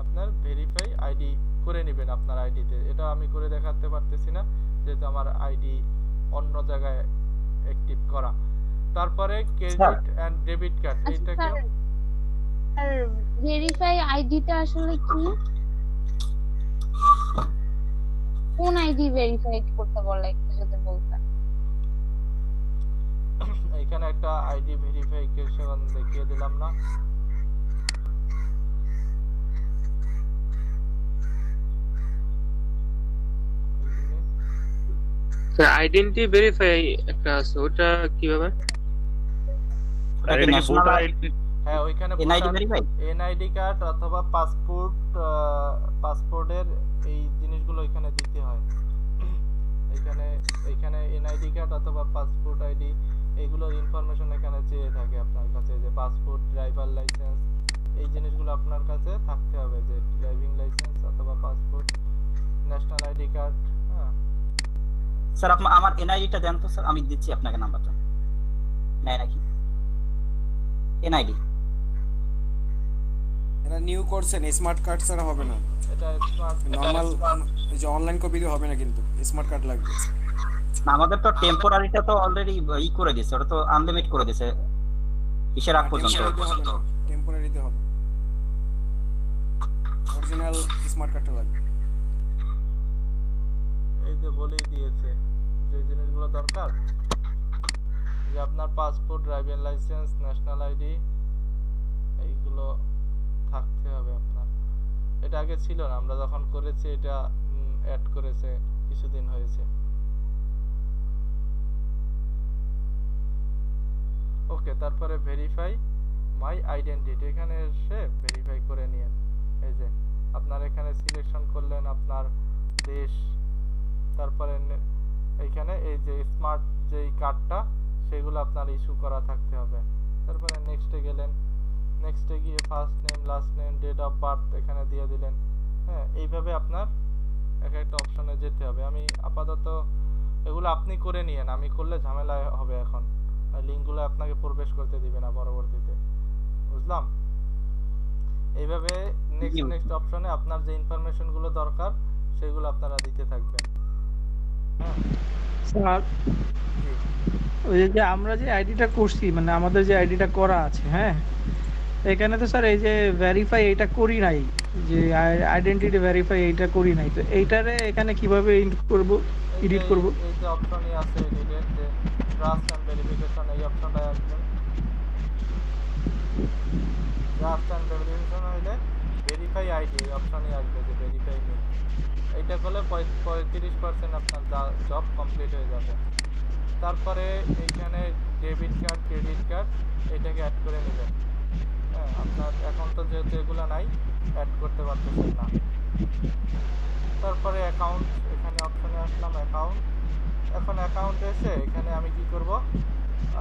Speaker 2: আপনার ভেরিফাই আইডি করে নেবেন আপনার আইডিতে। এটা আমি করে দেখাতে পারতেছি না যেহেতু আমার আইডি অন্য জায়গায় অ্যাক্টিভ করা। তারপরে ক্রেডিট এন্ড ডেবিট কার্ড, এইটাকে
Speaker 5: আর ভেরিফাই আইডিটা আসলে কি, কোন আইডি ভেরিফাই করতে বলে একটু যদি বলতেন।
Speaker 2: এখানে একটা আইডি ভেরিফিকেশন দেখিয়ে দিলাম না,
Speaker 1: আইডেন্টি ভেরিফাই একটা আছে, ওটা কিভাবে?
Speaker 4: ওটা কি ন্যাশনাল আইডি?
Speaker 2: হ্যাঁ ওইখানে
Speaker 4: এনআইডি ভেরিফাই,
Speaker 2: এনআইডি কার্ড অথবা পাসপোর্টের এই জিনিসগুলো এখানে দিতে হয়। এখানে এনআইডি কার্ড অথবা পাসপোর্ট আইডি এইগুলোর ইনফরমেশন এখানে চেয়ে থাকে আপনার কাছে, যে পাসপোর্ট, ড্রাইভার লাইসেন্স, এই জিনিসগুলো আপনার কাছে থাকতে হবে, যে ড্রাইভিং লাইসেন্স অথবা পাসপোর্ট, ন্যাশনাল আইডি কার্ড। হ্যাঁ
Speaker 4: স্যার আপনি আমার এনআইডিটা দেন তো স্যার, আমি দিচ্ছি আপনাকে নাম্বারটা। নাই নাকি এনআইডি?
Speaker 6: এটা নিউ করছেন, স্মার্ট কার্ড ছাড়া হবে না,
Speaker 2: এটা স্মার্ট
Speaker 6: নরমাল এই যে অনলাইন কপি দিয়ে হবে না, কিন্তু স্মার্ট কার্ড লাগবে।
Speaker 4: না আমাদের তো টেম্পোরারিটা তো অলরেডি ই করে দিয়েছে, ওটা তো আনলিমিট করে দিয়েছে কিসের আগ পর্যন্ত।
Speaker 6: টেম্পোরারিতে হবে, অরিজিনাল স্মার্ট কার্ডটা লাগবে।
Speaker 2: এই যে বলেই দিয়েছে যে জিনিসগুলো দরকার, যে আপনার passport, driving licence, national ID এইগুলো থাকতে হবে আপনার। এটা আগে ছিল না, আমরা যখন করেছি এটা অ্যাড করেছে কিছুদিন হয়েছে। ওকে, তারপরে ভেরিফাই মাই আইডেন্টিটি, এখানে এসে ভেরিফাই করে নিয়েন। এই যে আপনার এখানে সিলেকশন করলেন আপনার দেশ, তারপরে এইখানে এই যে স্মার্ট যেই কার্ডটা সেগুলো আপনার ইস্যু করা থাকতে হবে। তারপরে নেক্সটে গেলেন, নেক্সটে গিয়ে first name, last name, date of birth এখানে দিয়ে দিলেন। হ্যাঁ এইভাবে আপনার এক একটা অপশনে যেতে হবে। আমি আপাতত এগুলো আপনি করে নিয়েন, আমি করলে ঝামেলা হবে, এখন লিঙ্কগুলো আপনাকে প্রবেশ করতে দিবে না পরবর্তীতে, বুঝলাম? এইভাবে নেক্সট অপশনে আপনার যে ইনফরমেশনগুলো দরকার সেগুলো আপনারা দিতে থাকবেন। হ্যাঁ
Speaker 7: স্যার
Speaker 2: জি
Speaker 7: ওই যে আমরা যে আইডিটা করছি মানে আমাদের যে আইডিটা করা আছে, হ্যাঁ, এখানে তো স্যার এই যে ভেরিফাই এটা করি নাই, যে আইডেন্টিটি ভেরিফাই এইটা করি নাই, তো এইটারে এখানে কিভাবে করব, এডিট করব?
Speaker 2: এই যে অপশনই আছে এডিটের, যে ট্রাস্ট এন্ড ভেরিফিকেশন, এই অপশনটা আসবেন। ট্রাস্ট এন্ড ভেরিফিকেশন হইলে ভেরিফাই আইডি এই অপশনই আসবে, যে ভেরিফাই মি। এইটা করলে 35% আপনার জব কমপ্লিট হয়ে যাবে। তারপরে এইখানে ডেবিট কার্ড, ক্রেডিট কার্ড এটাকে অ্যাড করে নেবেন। হ্যাঁ, আপনার এখন তো যেহেতু এগুলো নাই, অ্যাড করতে পারতেছেন না। তারপরে অ্যাকাউন্ট, এখানে অপশনে আসলাম অ্যাকাউন্ট। এখন অ্যাকাউন্টে এসে এখানে আমি কি করব,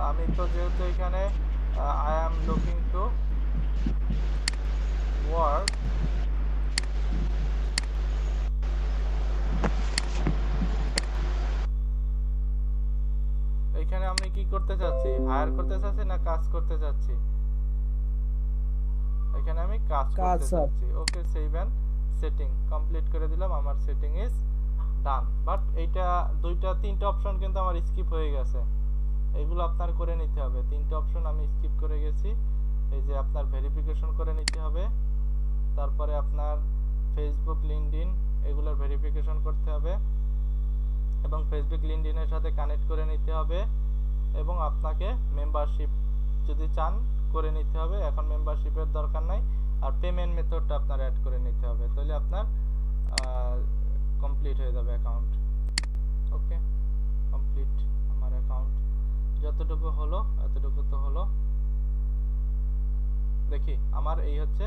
Speaker 2: আমি তো যেহেতু এখানে I am looking to work, এখানে আমি কি করতে চাচ্ছি, হায়ার করতে চাচ্ছি না কাজ করতে চাচ্ছি? এখানে আমি কাজ করতে চাচ্ছি। ওকে, সেভ এন্ড সেটিং কমপ্লিট করে দিলাম, আমার সেটিং ইজ ডান। বাট এইটা দুইটা তিনটা অপশন কিন্তু আমার স্কিপ হয়ে গেছে, এগুলো আপনার করে নিতে হবে। তিনটা অপশন আমি স্কিপ করে গেছি। এই যে আপনার ভেরিফিকেশন করে নিতে হবে, তারপরে আপনার ফেসবুক, লিঙ্কডইন এগুলোর ভেরিফিকেশন করতে হবে, এবং ফেসবুক লিঙ্কডইনের সাথে কানেক্ট করে নিতে হবে, এবং আপনাকে মেম্বারশিপ যদি চান করে নিতে হবে। এখন মেম্বারশিপের দরকার নাই, আর পেমেন্ট মেথডটা আপনার অ্যাড করে নিতে হবে, তাহলে আপনার কমপ্লিট হয়ে যাবে অ্যাকাউন্ট। ওকে, কমপ্লিট আমার অ্যাকাউন্ট। যতটুকু হলো এতটুকু তো হলো। দেখি আমার এই হচ্ছে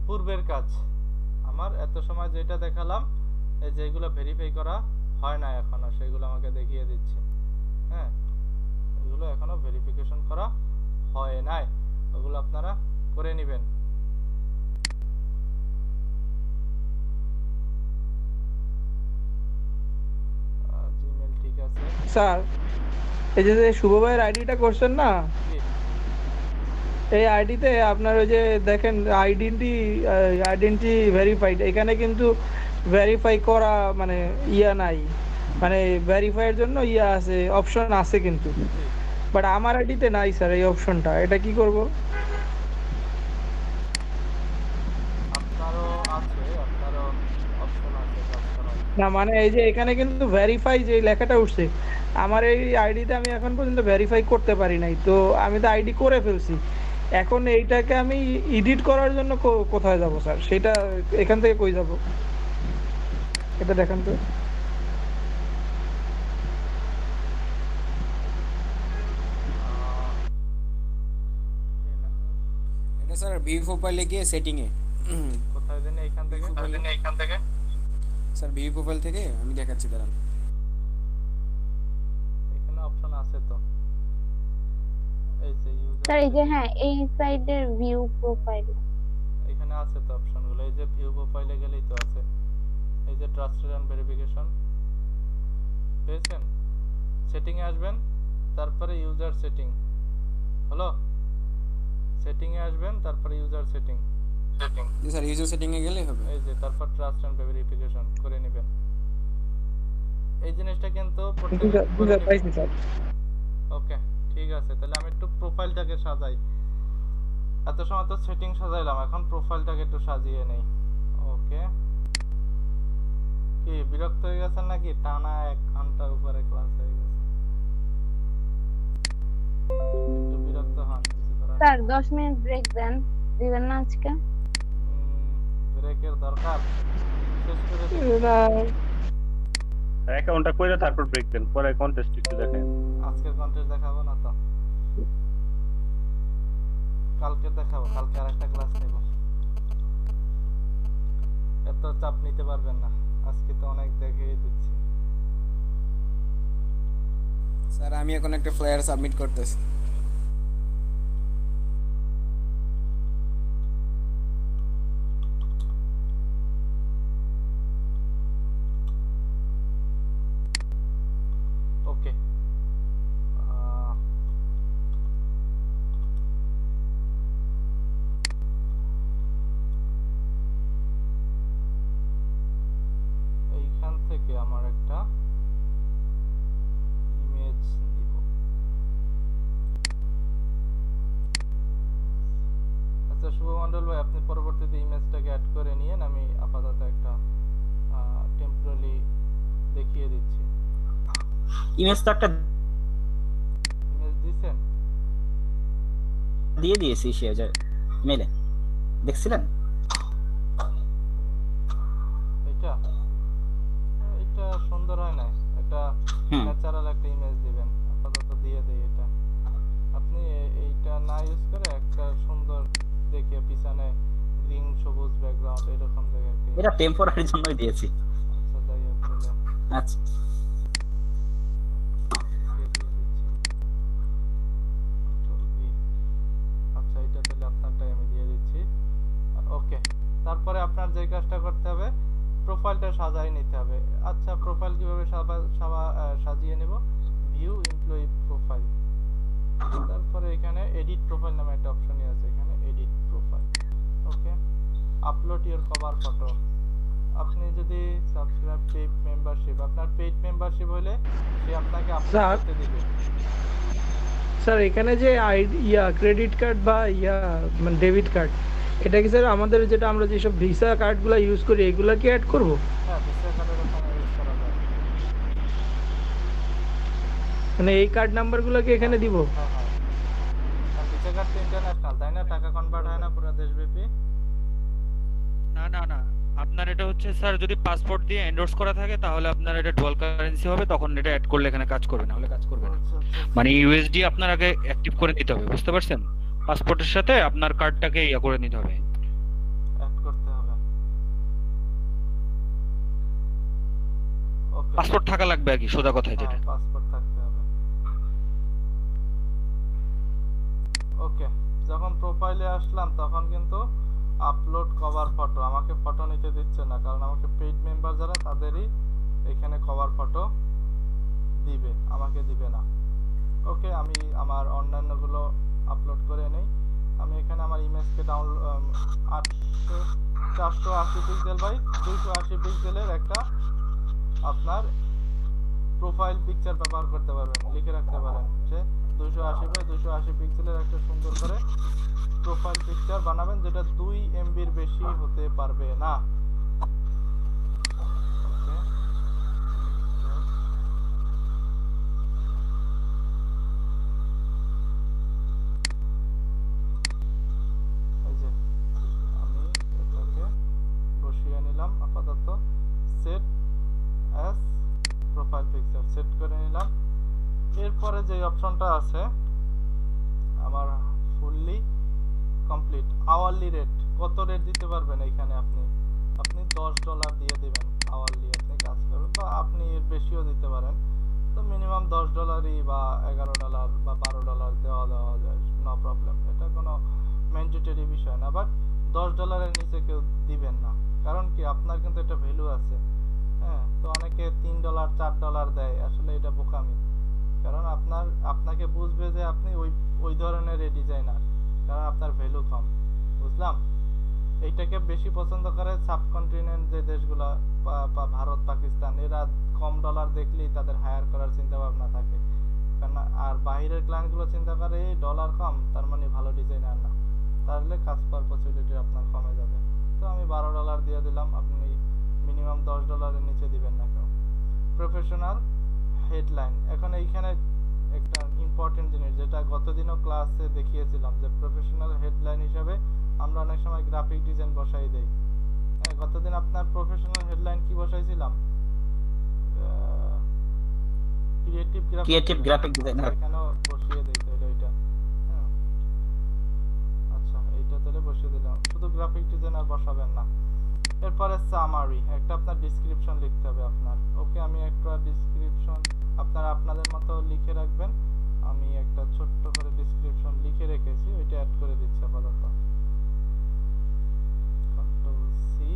Speaker 2: পূর্বের কাজ। আমার এত সময় যেটা দেখালাম, এই যেগুলো ভেরিফাই করা হয় না এখনো, সেগুলো আমাকে দেখিয়ে দিচ্ছে। হ্যাঁ, এগুলো এখনো ভেরিফিকেশন করা হয় নাই, ওগুলো আপনারা করে নেবেন। জিমেল ঠিক আছে
Speaker 7: স্যার এই যে শুভ ভাইয়ের আইডিটা করছেন না,
Speaker 2: জি।
Speaker 7: এই আইডিতে আপনার ওই যে দেখেন আইডেন্টি ভেরিফাইড, এখানে কিন্তু ভেরিফাই করা মানে ইয়া নাই, মানে ভেরিফাইয়ের জন্য ইয়া আছে, অপশন আছে কিন্তু, বাট আমার আইডিতে নাই স্যার এই অপশনটা, এটা কি করব?
Speaker 2: আপনারও আছে, আপনারও অপশন আছে কাজ করার।
Speaker 7: না মানে এই যে এখানে কিন্তু ভেরিফাই যে লেখাটা উঠছে, আমার এই আইডিতে আমি এখন পর্যন্ত ভেরিফাই করতে পারি নাই, তো আমি তো আইডি করে ফেলছি, এখন এইটাকে আমি এডিট করার জন্য কোথায় যাব স্যার? সেটা এখান থেকে কই যাব, এটা দেখেন তো।
Speaker 6: এটা স্যার ভিউ প্রোফাইলে গিয়ে সেটিং এ,
Speaker 2: কোথায় জানি এখান থেকে
Speaker 6: স্যার ভিউ প্রোফাইল থেকে আমি দেখাচ্ছি, দাঁড়ান।
Speaker 2: এখানে অপশন আছে তো, এই যে ইউজার,
Speaker 5: স্যার এই যে হ্যাঁ এই সাইডের ভিউ প্রোফাইল
Speaker 2: এখানে আছে তো অপশনগুলো। এই যে ভিউ প্রোফাইলে গেলেই তো আছে, এই যে ট্রাস্টেড এন্ড ভেরিফিকেশন পেয়েছেন। সেটিং এ আসবেন, তারপরে ইউজার সেটিং হলো, সেটিং এ আসবেন, তারপরে ইউজার সেটিং,
Speaker 6: জি স্যার, ইউজার সেটিং এ গেলেই হবে।
Speaker 2: এই যে তারপর ট্রাস্ট এন্ড ভেরিফিকেশন করে নেবেন। এই জিনিসটা কিন্তু
Speaker 7: পাইছি স্যার।
Speaker 2: ওকে, ঠিক আছে, তাহলে আমি একটু প্রোফাইলটাকে সাজাই। এত সময় তো সেটিং সাজাইলাম, এখন প্রোফাইলটাকে একটু সাজিয়ে নেই। ওকে, কি বিরক্ত হয়ে গেছেন নাকি? টানা 1 ঘন্টার উপরে ক্লাস হয়ে গেছে, একটু বিরক্ত হন, কিছু করার
Speaker 5: স্যার 10 মিনিট ব্রেক দিবেন না আজকে?
Speaker 2: ব্রেকের দরকার, শেষ করে দিন।
Speaker 8: অ্যাকাউন্টটা কইরা তারপর ব্রেক দেন, পরে কন্টেস্ট একটু দেখেন।
Speaker 2: আজকের কন্টেস্ট দেখাবো না তো, কালকে দেখাবো, কালকে আরেকটা ক্লাস নেব। এত চাপ নিতে পারবেন না, আজকে তো অনেক দেখিয়ে দিচ্ছি।
Speaker 6: স্যার আমি এখন একটা ফ্লায়ার সাবমিট করতেছি।
Speaker 2: ওকে, এইখান থেকে আমার একটা আচ্ছা শুভমণ্ডল ভাই, আপনি পরবর্তীতে ইমেজটাকে অ্যাড করে নিয়েন, আমি আপাতত একটা টেম্পোরারি দেখিয়ে দিচ্ছি।
Speaker 4: ইমেজ তো একটা
Speaker 2: ইমেজ দিছেন?
Speaker 4: দিয়ে দিয়েছি সে যে মেলে দেখছিলেন
Speaker 2: এটা এটা সুন্দর হয় না, এটা ন্যাচারাল একটা ইমেজ দিবেন। আপাতত দিয়ে দেই এটা। আপনি এইটা না ইউজ করে একটা সুন্দর দেখে পিছনে গ্রিন সবুজ ব্যাকগ্রাউন্ড এরকম দেখে
Speaker 4: এটা টেম্পোরারির জন্যই দিয়েছি।
Speaker 2: আচ্ছা যাই হোক তাহলে
Speaker 4: আচ্ছা
Speaker 2: আচ্ছা এটা তাহলে আপনারটাই আমি দিয়ে দিচ্ছি। ওকে, তারপরে আপনার যে কাজটা করতে হবে প্রোফাইলটা সাজাই নিতে হবে। আচ্ছা প্রোফাইল কিভাবে সাজিয়ে নেব? ভিউ এমপ্লয়ি প্রোফাইল, তারপরে এখানে এডিট প্রোফাইল নামে একটা অপশনই আছে, এখানে edit profile. Okay, upload your cover photo. আপনি যদি সাবস্ক্রাইব পেইড মেম্বারশিপ, আপনার পেইড মেম্বারশিপ হলে সে আপনাকে আপলোড করতে দিবে।
Speaker 7: স্যার এখানে যে ক্রেডিট কার্ড বা মানে ডেবিট কার্ড, এটা কি স্যার আমাদের যেটা আমরা যেসব ভিসা কার্ডগুলো ইউজ করি এগুলা কি অ্যাড করব?
Speaker 2: হ্যাঁ, ভিসা কার্ডের ওখানে ইউজ করা যায়।
Speaker 7: মানে এই কার্ড নাম্বারগুলো কি এখানে দিব?
Speaker 2: হ্যাঁ হ্যাঁ, আর ভিসা কার্ড তো ইন্টারন্যাশনাল, তাই না? টাকা কনভার্ট হয় না পুরো দেশব্যাপী?
Speaker 9: না না না, আপনার এটা হচ্ছে স্যার যদি পাসপোর্ট দিয়ে এন্ডোর্স করা থাকে তাহলে আপনার এটা ডুয়াল কারেন্সি হবে, তখন এটা অ্যাড করলে এখানে কাজ করবে, না হলে কাজ করবে না। মানে ইউএসডি আপনার আগে অ্যাক্টিভ করে নিতে হবে, বুঝতে পারছেন? পাসপোর্টের সাথে আপনার কার্ডটাকে করে নিতে হবে,
Speaker 2: অ্যাড করতে হবে। ওকে,
Speaker 9: পাসপোর্ট থাকা লাগবে আর কি, সোজা কথা যেটা।
Speaker 2: পাসপোর্ট থাকতে হবে। ওকে, যখন প্রোফাইলে আসলাম তখন কিন্তু আপলোড কভার ফটো, আমাকে ফটো নিতে দিচ্ছে না, কারণ আমাকে পেইড মেম্বার যারা তাদেরই এখানে কভার ফটো দিবে, আমাকে দিবে না। ওকে, আমি আমার অন্যান্যগুলো আপলোড করে নেই। আমি এখানে আমার ইমেজকে ডাউনলোড 480 পিক্সেল বাই 280 পিক্সেলের একটা আপনার প্রোফাইল পিকচার ব্যবহার করতে পারবেন, লিখে রাখতে পারেন যে 280 বাই 280 পিক্সেলের একটা সুন্দর করে প্রোফাইল পিকচার বানাবেন, যেটা 2 এমবির বেশি হতে পারবে না। এই যে আমি এটাকে বসিয়ে নিলাম, আপাতত set as profile picture set করে নিলাম। এরপরে যে অপশনটা আছে আমার ফুললি কমপ্লিট, আওয়ারলি রেট, কত রেট দিতে পারবেন এখানে আপনি $10 দিয়ে দিবেন আওয়ারলি, আপনি কাজ করবেন, বা আপনি এর বেশিও দিতে পারেন। তো মিনিমাম $10 বা $11 বা $12 দেওয়া যায়, নো প্রবলেম, এটা কোনো ম্যান্ডেটরি বিষয় না। বাট $10 নিচে কেউ দিবেন না, কারণ কি আপনার কিন্তু এটা ভ্যালু আছে। হ্যাঁ, তো অনেকে $3 $4 দেয়, আসলে এটা বোকামি, কারণ আপনাকে বুঝবে যে আপনি ওই ধরনের ডিজাইনার, কারণ আপনার ভ্যালু কম। বুঝলাম? এইটাকে বেশি পছন্দ করে সাবকন্টিনেন্ট যে দেশগুলো, ভারত পাকিস্তান, এরা কম ডলার দেখলেই তাদের হায়ার করার চিন্তা ভাবনা থাকে, কারণ আর বাইরের ক্লায়েন্টগুলো চিন্তা করে এই ডলার কম তার মানে ভালো ডিজাইনার না, তাহলে কাজ পাওয়ার পসিবিলিটি আপনার কমে যাবে। তো আমি $12 দিয়ে দিলাম, আপনি মিনিমাম $10 নিচে দিবেন না কেউ। প্রফেশনাল হেডলাইন, এখন এইখানে একটা ইম্পর্টেন্ট জিনিস যেটা গতদিনও ক্লাসে দেখিয়েছিলাম, যে প্রফেশনাল হেডলাইন হিসেবে আমরা অনেক সময় গ্রাফিক ডিজাইন বসাই দেই। গতদিন আপনার প্রফেশনাল হেডলাইন কি বসাইছিলাম? ক্রিয়েটিভ গ্রাফিক ডিজাইনার, এখানেও বসিয়ে দেই তাহলে এটা। আচ্ছা, এইটা তাহলে বসিয়ে দিলাম, শুধু গ্রাফিক ডিজাইনার বসাবেন না। এরপরে সামারি, একটা আপনার ডেসক্রিপশন লিখতে হবে আপনার। ওকে, আমি একটা ডেসক্রিপশন আপনাদের মতো লিখে রাখবেন, আমি একটা ছোট্ট করে ডেসক্রিপশন লিখে রেখেছি, ওইটা অ্যাড করে দিচ্ছি আপাতত। কন্ট্রোল সি,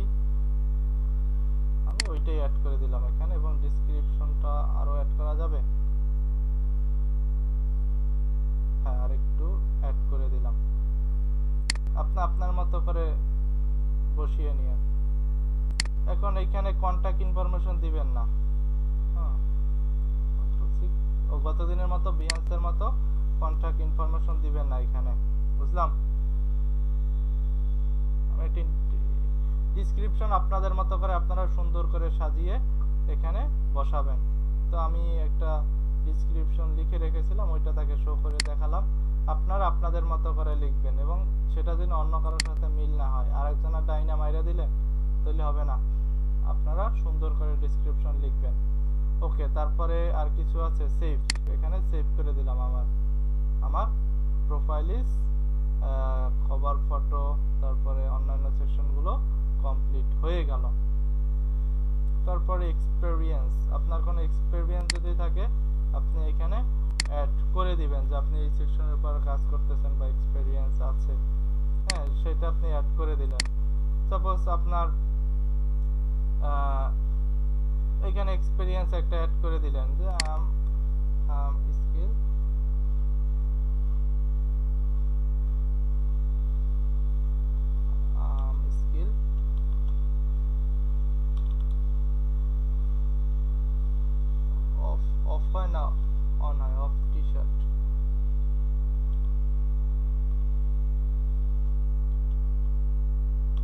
Speaker 2: আমি ওইটাই অ্যাড করে দিলাম এখানে, এবং ডেসক্রিপশনটা আরো অ্যাড করা যাবে। হ্যাঁ, আর একটু অ্যাড করে দিলাম। আপনার মতো করে বসিয়ে নিয়ে, এখন এইখানে কন্টাক্ট ইনফরমেশন দিবেন না। হ্যাঁ, গতদিনের মতো বিহান্সের মতো কন্টাক্ট ইনফরমেশন দিবেন না এখানে, বুঝলাম? ডেসক্রিপশন আপনাদের মতো করে আপনারা সুন্দর করে সাজিয়ে এখানে বসাবেন। তো আমি একটা ডেসক্রিপশন লিখে রেখেছিলাম, ওইটা তাকে শো করে দেখালাম। আপনারা আপনাদের মতো করে লিখবেন এবং সেটা যেন অন্য কারোর সাথে মিল না হয়। আরেকজনের ডাইনা মাইরা দিলে তাহলে হবে না, আপনারা সুন্দর করে ডেসক্রিপশন লিখবেন। ওকে, তারপরে আর কিছু আছে, সেভ, এখানে সেভ করে দিলাম। আমার প্রোফাইল ইজ কভার ফটো, তারপরে অন্যান্য সেকশনগুলো কমপ্লিট হয়ে গেল। তারপরে এক্সপেরিয়েন্স, আপনার কোনো এক্সপেরিয়েন্স যদি থাকে আপনি এখানে অ্যাড করে দিবেন যে আপনি এই সেকশনের উপর কাজ করতেছেন বা এক্সপেরিয়েন্স আছে, হ্যাঁ সেটা আপনি অ্যাড করে দিলেন। সাপোজ আপনার এখানে এক্সপেরিয়েন্স একটা অ্যাড করে দিলেন যে স্কিল স্কিল অফ হয় না, অন হয়, অফ টি শার্ট।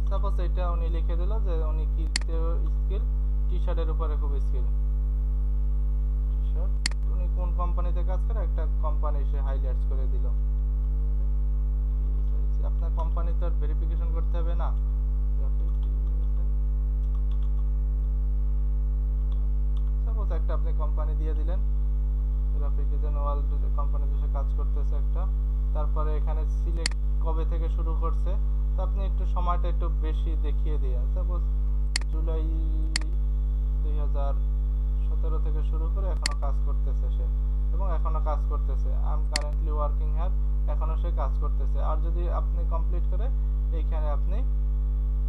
Speaker 2: সাপোজ এটা উনি লিখে দিল যে উনি কি স্কিল টি শার্টের উপরে খুব স্কিল টি শার্ট, উনি কোন কোম্পানিতে কাজ করে একটা কোম্পানি সে হাইলাইটস করে দিল। আপনার কোম্পানি তো ভেরিফিকেশন করতে হবে না, সাপোজ একটা আপনি কোম্পানি দিয়ে দিলেন, গ্রাফিক ডিজাইন ওয়ার্ল্ড কোম্পানিতে সে কাজ করতেছে একটা। তারপরে এখানে সিলেক্ট কবে থেকে শুরু করছে, তো আপনি একটু সময়টা একটু বেশি দেখিয়ে দিন। সাপোজ জুলাই 2017 থেকে শুরু করে এখনো কাজ করতেছে সে, এবং এখনো কাজ করতেছে। I am currently working here, এখনো সে কাজ করতেছে। আর যদি আপনি কমপ্লিট করে এইখানে আপনি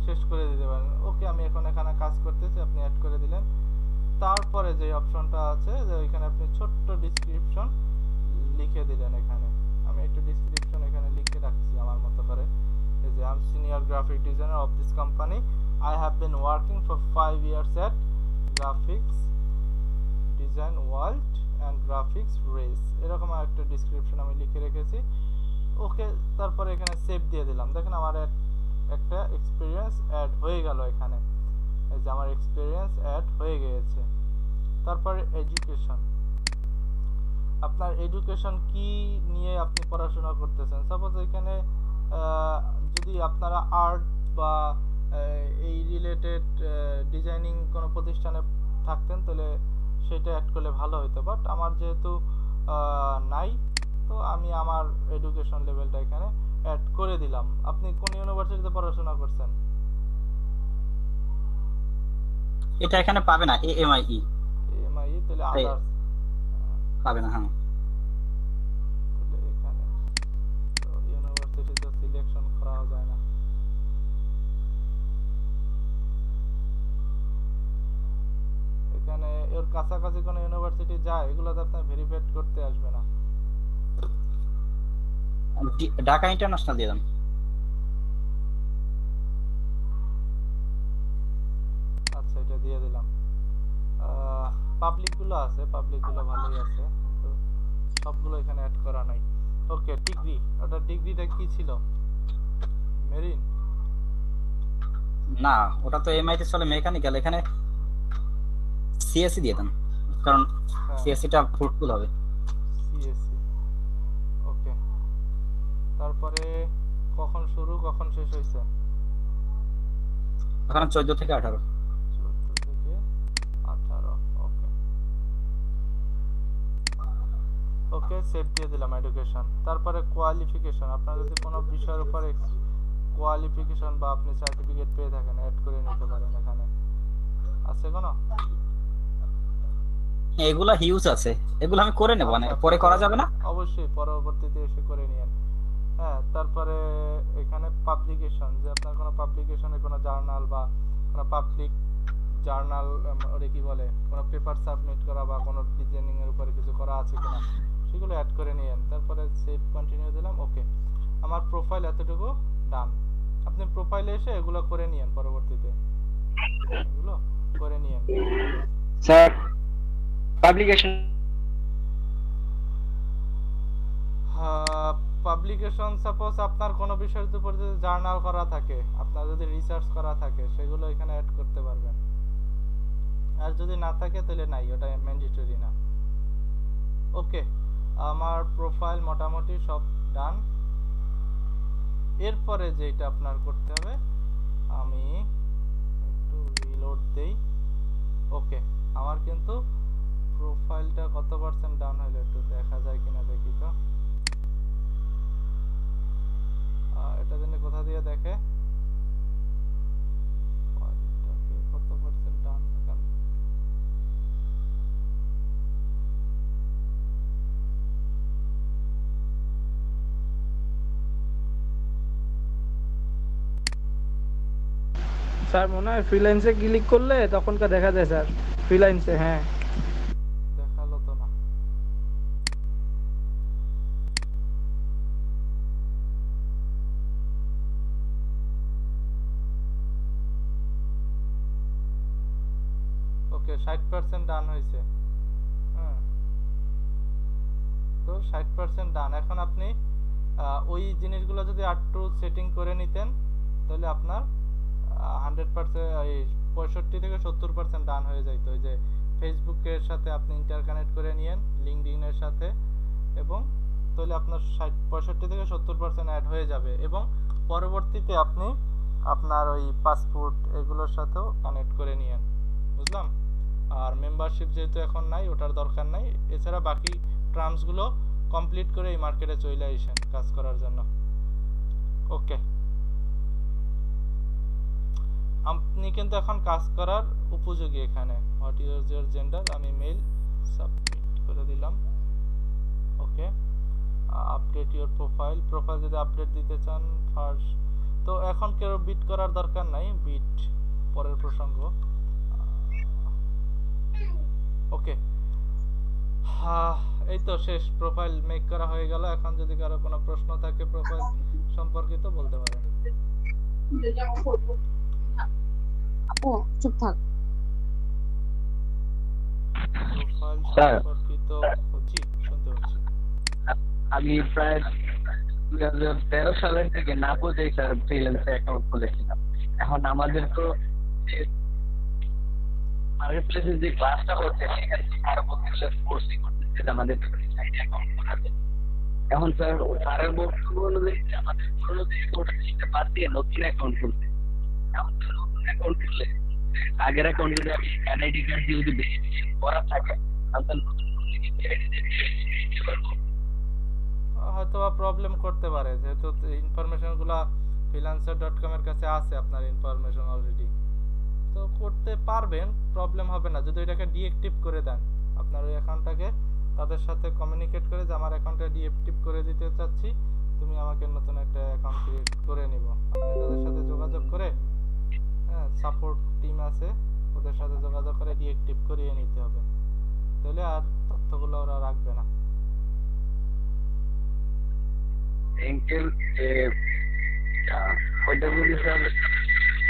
Speaker 2: শেষ করে দিতে পারেন। ওকে, আমি এখন এখানে কাজ করতেছি, আপনি অ্যাড করে দিলেন। তারপরে যে অপশনটা আছে যে এখানে আপনি ছোট্ট ডেসক্রিপশন লিখে দিলেন। এখানে আমি একটু ডেসক্রিপশন এখানে লিখে রাখছি আমার মতো করে, এই যে I am senior graphic designer of this company, I have been working for 5 years at graphics design world and graphics race, এরকম একটা ডেসক্রিপশন আমি লিখে রেখেছি। ওকে, তারপরে এখানে সেভ দিয়ে দিলাম। দেখেন আমার একটা এক্সপিরিয়েন্স অ্যাড হয়ে গেল এখানে, এই যে আমার এক্সপিরিয়েন্স অ্যাড হয়ে গিয়েছে। তারপরে এডুকেশন, আপনার এডুকেশন কি নিয়ে আপনি পড়াশোনা করতেছেন। সাপোজ এখানে যদি আপনারা আর্ট বা এই রিলেটেড ডিজাইনিং কোনো প্রতিষ্ঠানে থাকতেন তাহলে সেটা অ্যাড করলে ভালো হতো, বাট আমার যেহেতু নাই, তো আমি আমার এডুকেশন লেভেলটা এখানে অ্যাড করে দিলাম। আপনি কোন ইউনিভার্সিটিতে পড়াশোনা করছেন?
Speaker 4: এটা এখানে পাবে না, এএমআইই
Speaker 2: তাহলে আদার্স
Speaker 4: পাবে না। হ্যাঁ,
Speaker 2: তাহলে এখানে তো ইউনিভার্সিটিতে সিলেকশন করা যায় না। এখানে এর কাছাকাছি কোনো ইউনিভার্সিটি যায়, এগুলোতে আপনি ভেরিফাইড করতে আসবে না।
Speaker 4: ঢাকা ইন্টারন্যাশনাল দিয়ে দেন।
Speaker 2: আচ্ছা, এটা দিয়ে দিলাম। পাবলিক গুলো আছে, পাবলিক গুলো ভালোই আছে, কিন্তু সবগুলো এখানে অ্যাড করা নাই। ওকে, ডিগ্রি, ওটা ডিগ্রিটা কি ছিল? মেরিন
Speaker 4: না, ওটা তো এমআইতে চলে মেকানিক্যাল, এখানে সিএসসি দিয়ে দেন, কারণ সিএসসিটা ফ্রুটফুল হবে।
Speaker 2: সিএসসি, ওকে। তারপরে কখন শুরু কখন শেষ হয়েছে?
Speaker 4: ওখানে 14 থেকে 18।
Speaker 2: 14 থেকে 18, ওকে ওকে, সেভ দিয়ে দিলাম এডুকেশন। তারপরে কোয়ালিফিকেশন, আপনার যদি কোনো বিষয়ের উপর কোয়ালিফিকেশন বা আপনি সার্টিফিকেট পেয়ে থাকেন অ্যাড করে নিতে পারেন। এখানে আছে কোনো?
Speaker 4: এগুলা হিউজ আছে, এগুলো আমি করে নেব, মানে পরে করা যাবে না?
Speaker 2: অবশ্যই পরবর্তীতে এসে করে নিয়েন। হ্যাঁ, তারপরে এখানে পাবলিকেশন, যে আপনার কোনো পাবলিকেশনে কোনো জার্নাল বা কোনো পাবলিক জার্নাল ওরে কি বলে, কোনো পেপার সাবমিট করা বা কোনো ডিজাইনিং এর উপরে কিছু করা আছে কিনা সেগুলো অ্যাড করে নিয়েন। তারপরে সেভ কন্টিনিউ দিলাম। ওকে, আমার প্রোফাইল এতটুকু ডান। আপনি প্রোফাইলে এসে এগুলো করে নিয়েন, পরবর্তীতে এগুলো করে নিয়েন।
Speaker 10: স্যার পাবলিকেশন
Speaker 2: পাবলিকেশন সাপোজ আপনার কোনো বিষয়ের উপর যদি জার্নাল করা থাকে, আপনার যদি রিসার্চ করা থাকে, সেগুলো এখানে অ্যাড করতে পারবেন। আর যদি না থাকে তাহলে নাই, ওটা ম্যান্ডেটরি না। ওকে, আমার প্রোফাইল মোটামুটি সব ডান। এরপরে যেটা আপনার করতে হবে, আমি একটু রিলোড দেই। ওকে, আমার কিন্তু প্রোফাইলটা কত পার্সেন্ট ডাউন হলো একটু দেখা যায় কিনা দেখি তো। এটা জানি কোথা দিয়ে দেখে ফাইলটাকে কত পার্সেন্ট ডাউন এখন।
Speaker 7: স্যার মনে হয় ফ্রিল্যান্সে ক্লিক করলে তখনকার দেখা যায় স্যার, ফ্রিল্যান্সে। হ্যাঁ,
Speaker 2: দেখালো তো না। ওকে, 60% ডান হয়েছে। হ্যাঁ, তো 60% ডান। এখন আপনি ওই জিনিসগুলো যদি আরটু সেটিং করে নিতেন তাহলে আপনার 100% 65 থেকে 70% ডান হয়ে যাইতো। ওই যে ফেসবুকের সাথে আপনি ইন্টারকানেক্ট করে নিয়েন, লিঙ্কডইনের সাথে, এবং তাহলে আপনার 65 থেকে 70% অ্যাড হয়ে যাবে। এবং পরবর্তীতে আপনি আপনার ওই পাসপোর্ট এগুলোর সাথেও কানেক্ট করে নিয়েন, বুঝলাম। আর মেম্বারশিপ যেহেতু এখন নাই, ওটার দরকার নাই। এছাড়া বাকি টার্মসগুলো কমপ্লিট করে এই মার্কেটে চলে আসেন কাজ করার জন্য। ওকে, আপনি কিন্তু এখন কাজ করার উপযোগী। এখানে হোয়াট ইজ ইওর জেন্ডার, আমি মেল সাবমিট করে দিলাম। ওকে, আপডেট ইওর প্রোফাইল। প্রোফাইল যদি আপডেট দিতে চান ফার্স্ট, তো এখন কেউ বিট করার দরকার নাই, বিট পরের প্রসঙ্গ। ওকে, এই তো শেষ, প্রোফাইল মেক করা হয়ে গেল। এখন যদি কারো কোনো প্রশ্ন থাকে প্রোফাইল সম্পর্কিত বলতে পারেন।
Speaker 5: আপু চুপ থাক।
Speaker 2: প্রোফাইল সম্পর্কিত জি শুনতে পাচ্ছি।
Speaker 10: আমি প্রায় 2013 সালের থেকে না বুঝেই স্যার ফ্রিল্যান্সে অ্যাকাউন্ট খুলেছিলাম। এখন আমাদের তো মার্কেটপ্লেসে যে ক্লাসটা হচ্ছে সেখানে আরো বলতে ফোর্সিং করতেছে আমাদের অ্যাকাউন্ট খোলাতে। এখন স্যার স্যারের বক্তব্য অনুযায়ী আমাদের পুরনো যে কোর্সটা বাদ দিয়ে নতুন অ্যাকাউন্ট খুলতে। এখন নতুন অ্যাকাউন্ট খুললে আগের অ্যাকাউন্ট যদি আমি এনআইডি কার্ড দিয়ে যদি ভেরিফিকেশন করা থাকে তাহলে নতুন
Speaker 2: হয়তো প্রবলেম করতে পারে, যেহেতু ইনফরমেশনগুলো freelancer.com এর কাছে আছে, আপনার ইনফরমেশন অলরেডি, তো করতে পারবেন, প্রবলেম হবে না। যদি এটাকে ডিঅ্যাক্টিভ করে দেন, আপনার ওই অ্যাকাউন্টটাকে তাদের সাথে কমিউনিকেট করে যে আমার অ্যাকাউন্টটা ডিঅ্যাক্টিভ করে দিতে চাচ্ছি, তুমি আমাকে নতুন একটা অ্যাকাউন্ট ক্রিয়েট করে নিব। আপনি তাদের সাথে যোগাযোগ করে, হ্যাঁ সাপোর্ট টিম আছে, ওদের সাথে যোগাযোগ করে ডিঅ্যাক্টিভ করিয়ে নিতে হবে, তাহলে আর তথ্যগুলো ওরা রাখবে না।
Speaker 10: ব্যাংকের যে ওইটা যদি স্যার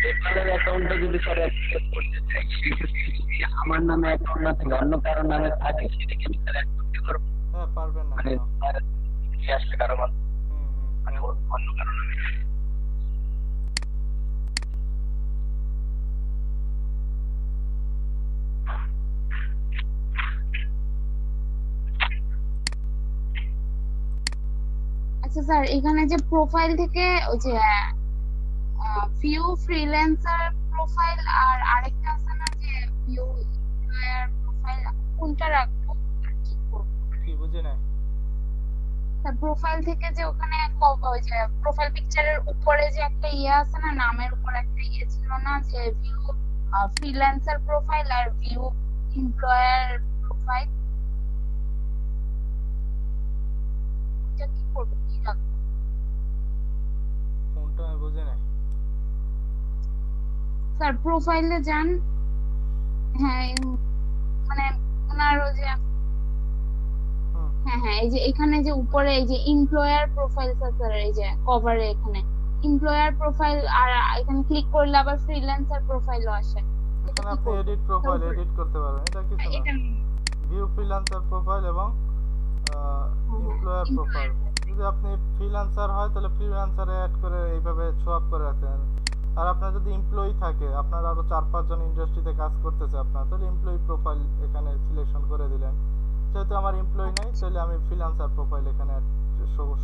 Speaker 10: পেপারের অ্যাকাউন্টটা যদি স্যার অ্যাক্সেস করতে চাই, সেক্ষেত্রে যদি আমার নামে অ্যাকাউন্ট না থাকে অন্য কারো নামে থাকে, সেটা কি আমি স্যার অ্যাড করতে পারবো?
Speaker 2: হ্যাঁ পারবেন না,
Speaker 10: মানে আসলে কারো মানে অন্য কারো নামে।
Speaker 5: আচ্ছা স্যার, এখানে যে প্রোফাইল থেকে ওই যে ভিউ ফ্রিল্যান্সার প্রোফাইল আর আরেকটা আছে না যে ভিউ এমপ্লয়ার প্রোফাইল, কোনটা রাখবো আর কি করব?
Speaker 2: কি বুঝে না
Speaker 5: স্যার প্রোফাইল থেকে যে ওখানে ওই যে প্রোফাইল পিকচারের উপরে যে একটা ইয়ে আছে না, নামের উপর একটা ইয়ে ছিল না যে ভিউ ফ্রিল্যান্সার প্রোফাইল আর ভিউ এমপ্লয়ার প্রোফাইল, এটা কি করব, কি রাখবো?
Speaker 2: কোনটা আমি বুঝে না
Speaker 5: স্যার প্রোফাইলে যান, হ্যাঁ মানে ওনার ওই যে হ্যাঁ হ্যাঁ এই যে এখানে যে উপরে এই যে এমপ্লয়ার প্রোফাইল স্যার, এই যে কভারে এখানে এমপ্লয়ার প্রোফাইল, আর এখানে ক্লিক করলে আবার ফ্রিল্যান্সার প্রোফাইলও আসে।
Speaker 2: এখানে আপনি এডিট প্রোফাইল এডিট করতে পারবেন। এটা কিছু না, ভিউ ফ্রিল্যান্সার প্রোফাইল এবং এমপ্লয়ার প্রোফাইল যদি আপনি ফ্রিল্যান্সার হয় তাহলে ফ্রিল্যান্সারে অ্যাড করে এইভাবে শো আপ করে রাখেন। আর আপনার যদি এমপ্লয়ি থাকে, আপনার আরো 4-5 জন ইন্ডাস্ট্রিতে কাজ করতেছে আপনার, তাহলে এমপ্লয়ি প্রোফাইল এখানে সিলেকশন করে দিলেন। যেহেতু আমার এমপ্লয়ি নাই, তাহলে আমি ফ্রিল্যান্সার প্রোফাইল এখানে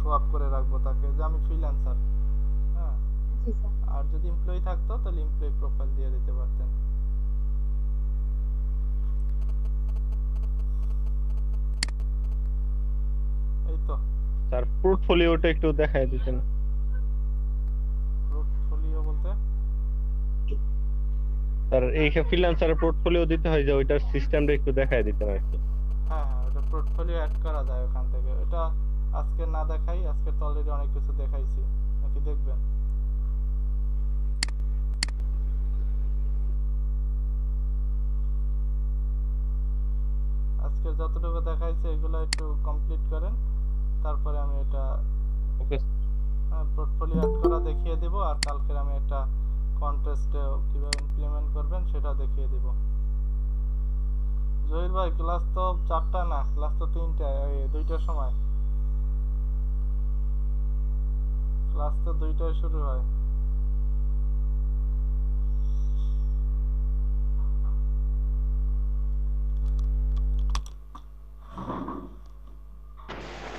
Speaker 2: শো আপ করে রাখবো তাকে যে আমি ফ্রিল্যান্সার। হ্যাঁ,
Speaker 5: জি স্যার।
Speaker 2: আর যদি এমপ্লয়ি থাকতো তাহলে এমপ্লয়ি প্রোফাইল দিয়ে দিতে পারতেন। এই তো
Speaker 8: স্যার পোর্টফোলিওটা একটু দেখায় দিতেন।
Speaker 2: পোর্টফোলিও বলতে
Speaker 8: স্যার এই ফ্রিল্যান্সারের পোর্টফোলিও দিতে হয় যে ওইটার সিস্টেমটা একটু দেখায় দিতেন আর কি।
Speaker 2: হ্যাঁ হ্যাঁ, ওটা পোর্টফোলিও অ্যাড করা যায় ওখান থেকে। এটা আজকে না দেখাই, আজকে তো অলরেডি অনেক কিছু দেখাইছি, নাকি দেখবেন? আজকে যতটুকু দেখাইছি এগুলো একটু কমপ্লিট করেন, তারপরে আমি এটা
Speaker 8: ওকে
Speaker 2: পোর্টফোলিও অ্যাড করা দেখিয়ে দিব। আর কালকে আমি একটা কন্টেস্টে কিভাবে ইমপ্লিমেন্ট করবেন সেটা দেখিয়ে দিব। জহির ভাই, ক্লাস তো 4টা না, ক্লাস তো 3টায়, 2টার সময় ক্লাস তো 2টায় শুরু হয়।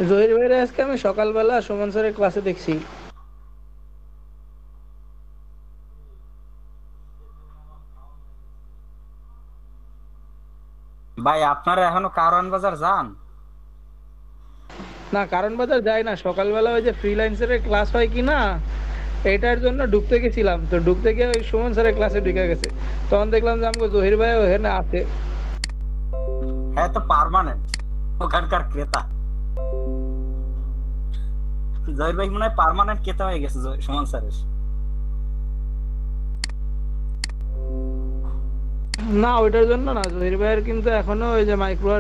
Speaker 7: জহির ভাইয়ের আজকে আমি সকালবেলা সুমন স্যারের ক্লাসে দেখছি।
Speaker 4: ভাই আপনারা এখনো কারওয়ান বাজার যান?
Speaker 7: না, কারণ বাজার যায় না, সকালবেলা ওই যে ফ্রিল্যান্সারের ক্লাস হয় কি না এটার জন্য ঢুকতে গেছিলাম, তো ঢুকতে গিয়ে ওই সুমন স্যারের ক্লাসে ঢুকে গেছে, তখন দেখলাম যে আমাকে জহির ভাই ওখানে আছে।
Speaker 4: হ্যাঁ, তো পার্মানেন্ট ওখানকার ক্রেতা। জহির ভাই মনে হয় পার্মানেন্ট ক্রেতা হয়ে গেছে সুমন স্যারের।
Speaker 7: না, ওইটার জন্য না, জহির ভাইয়ের কিন্তু এখনো ওই যে মাইক্রো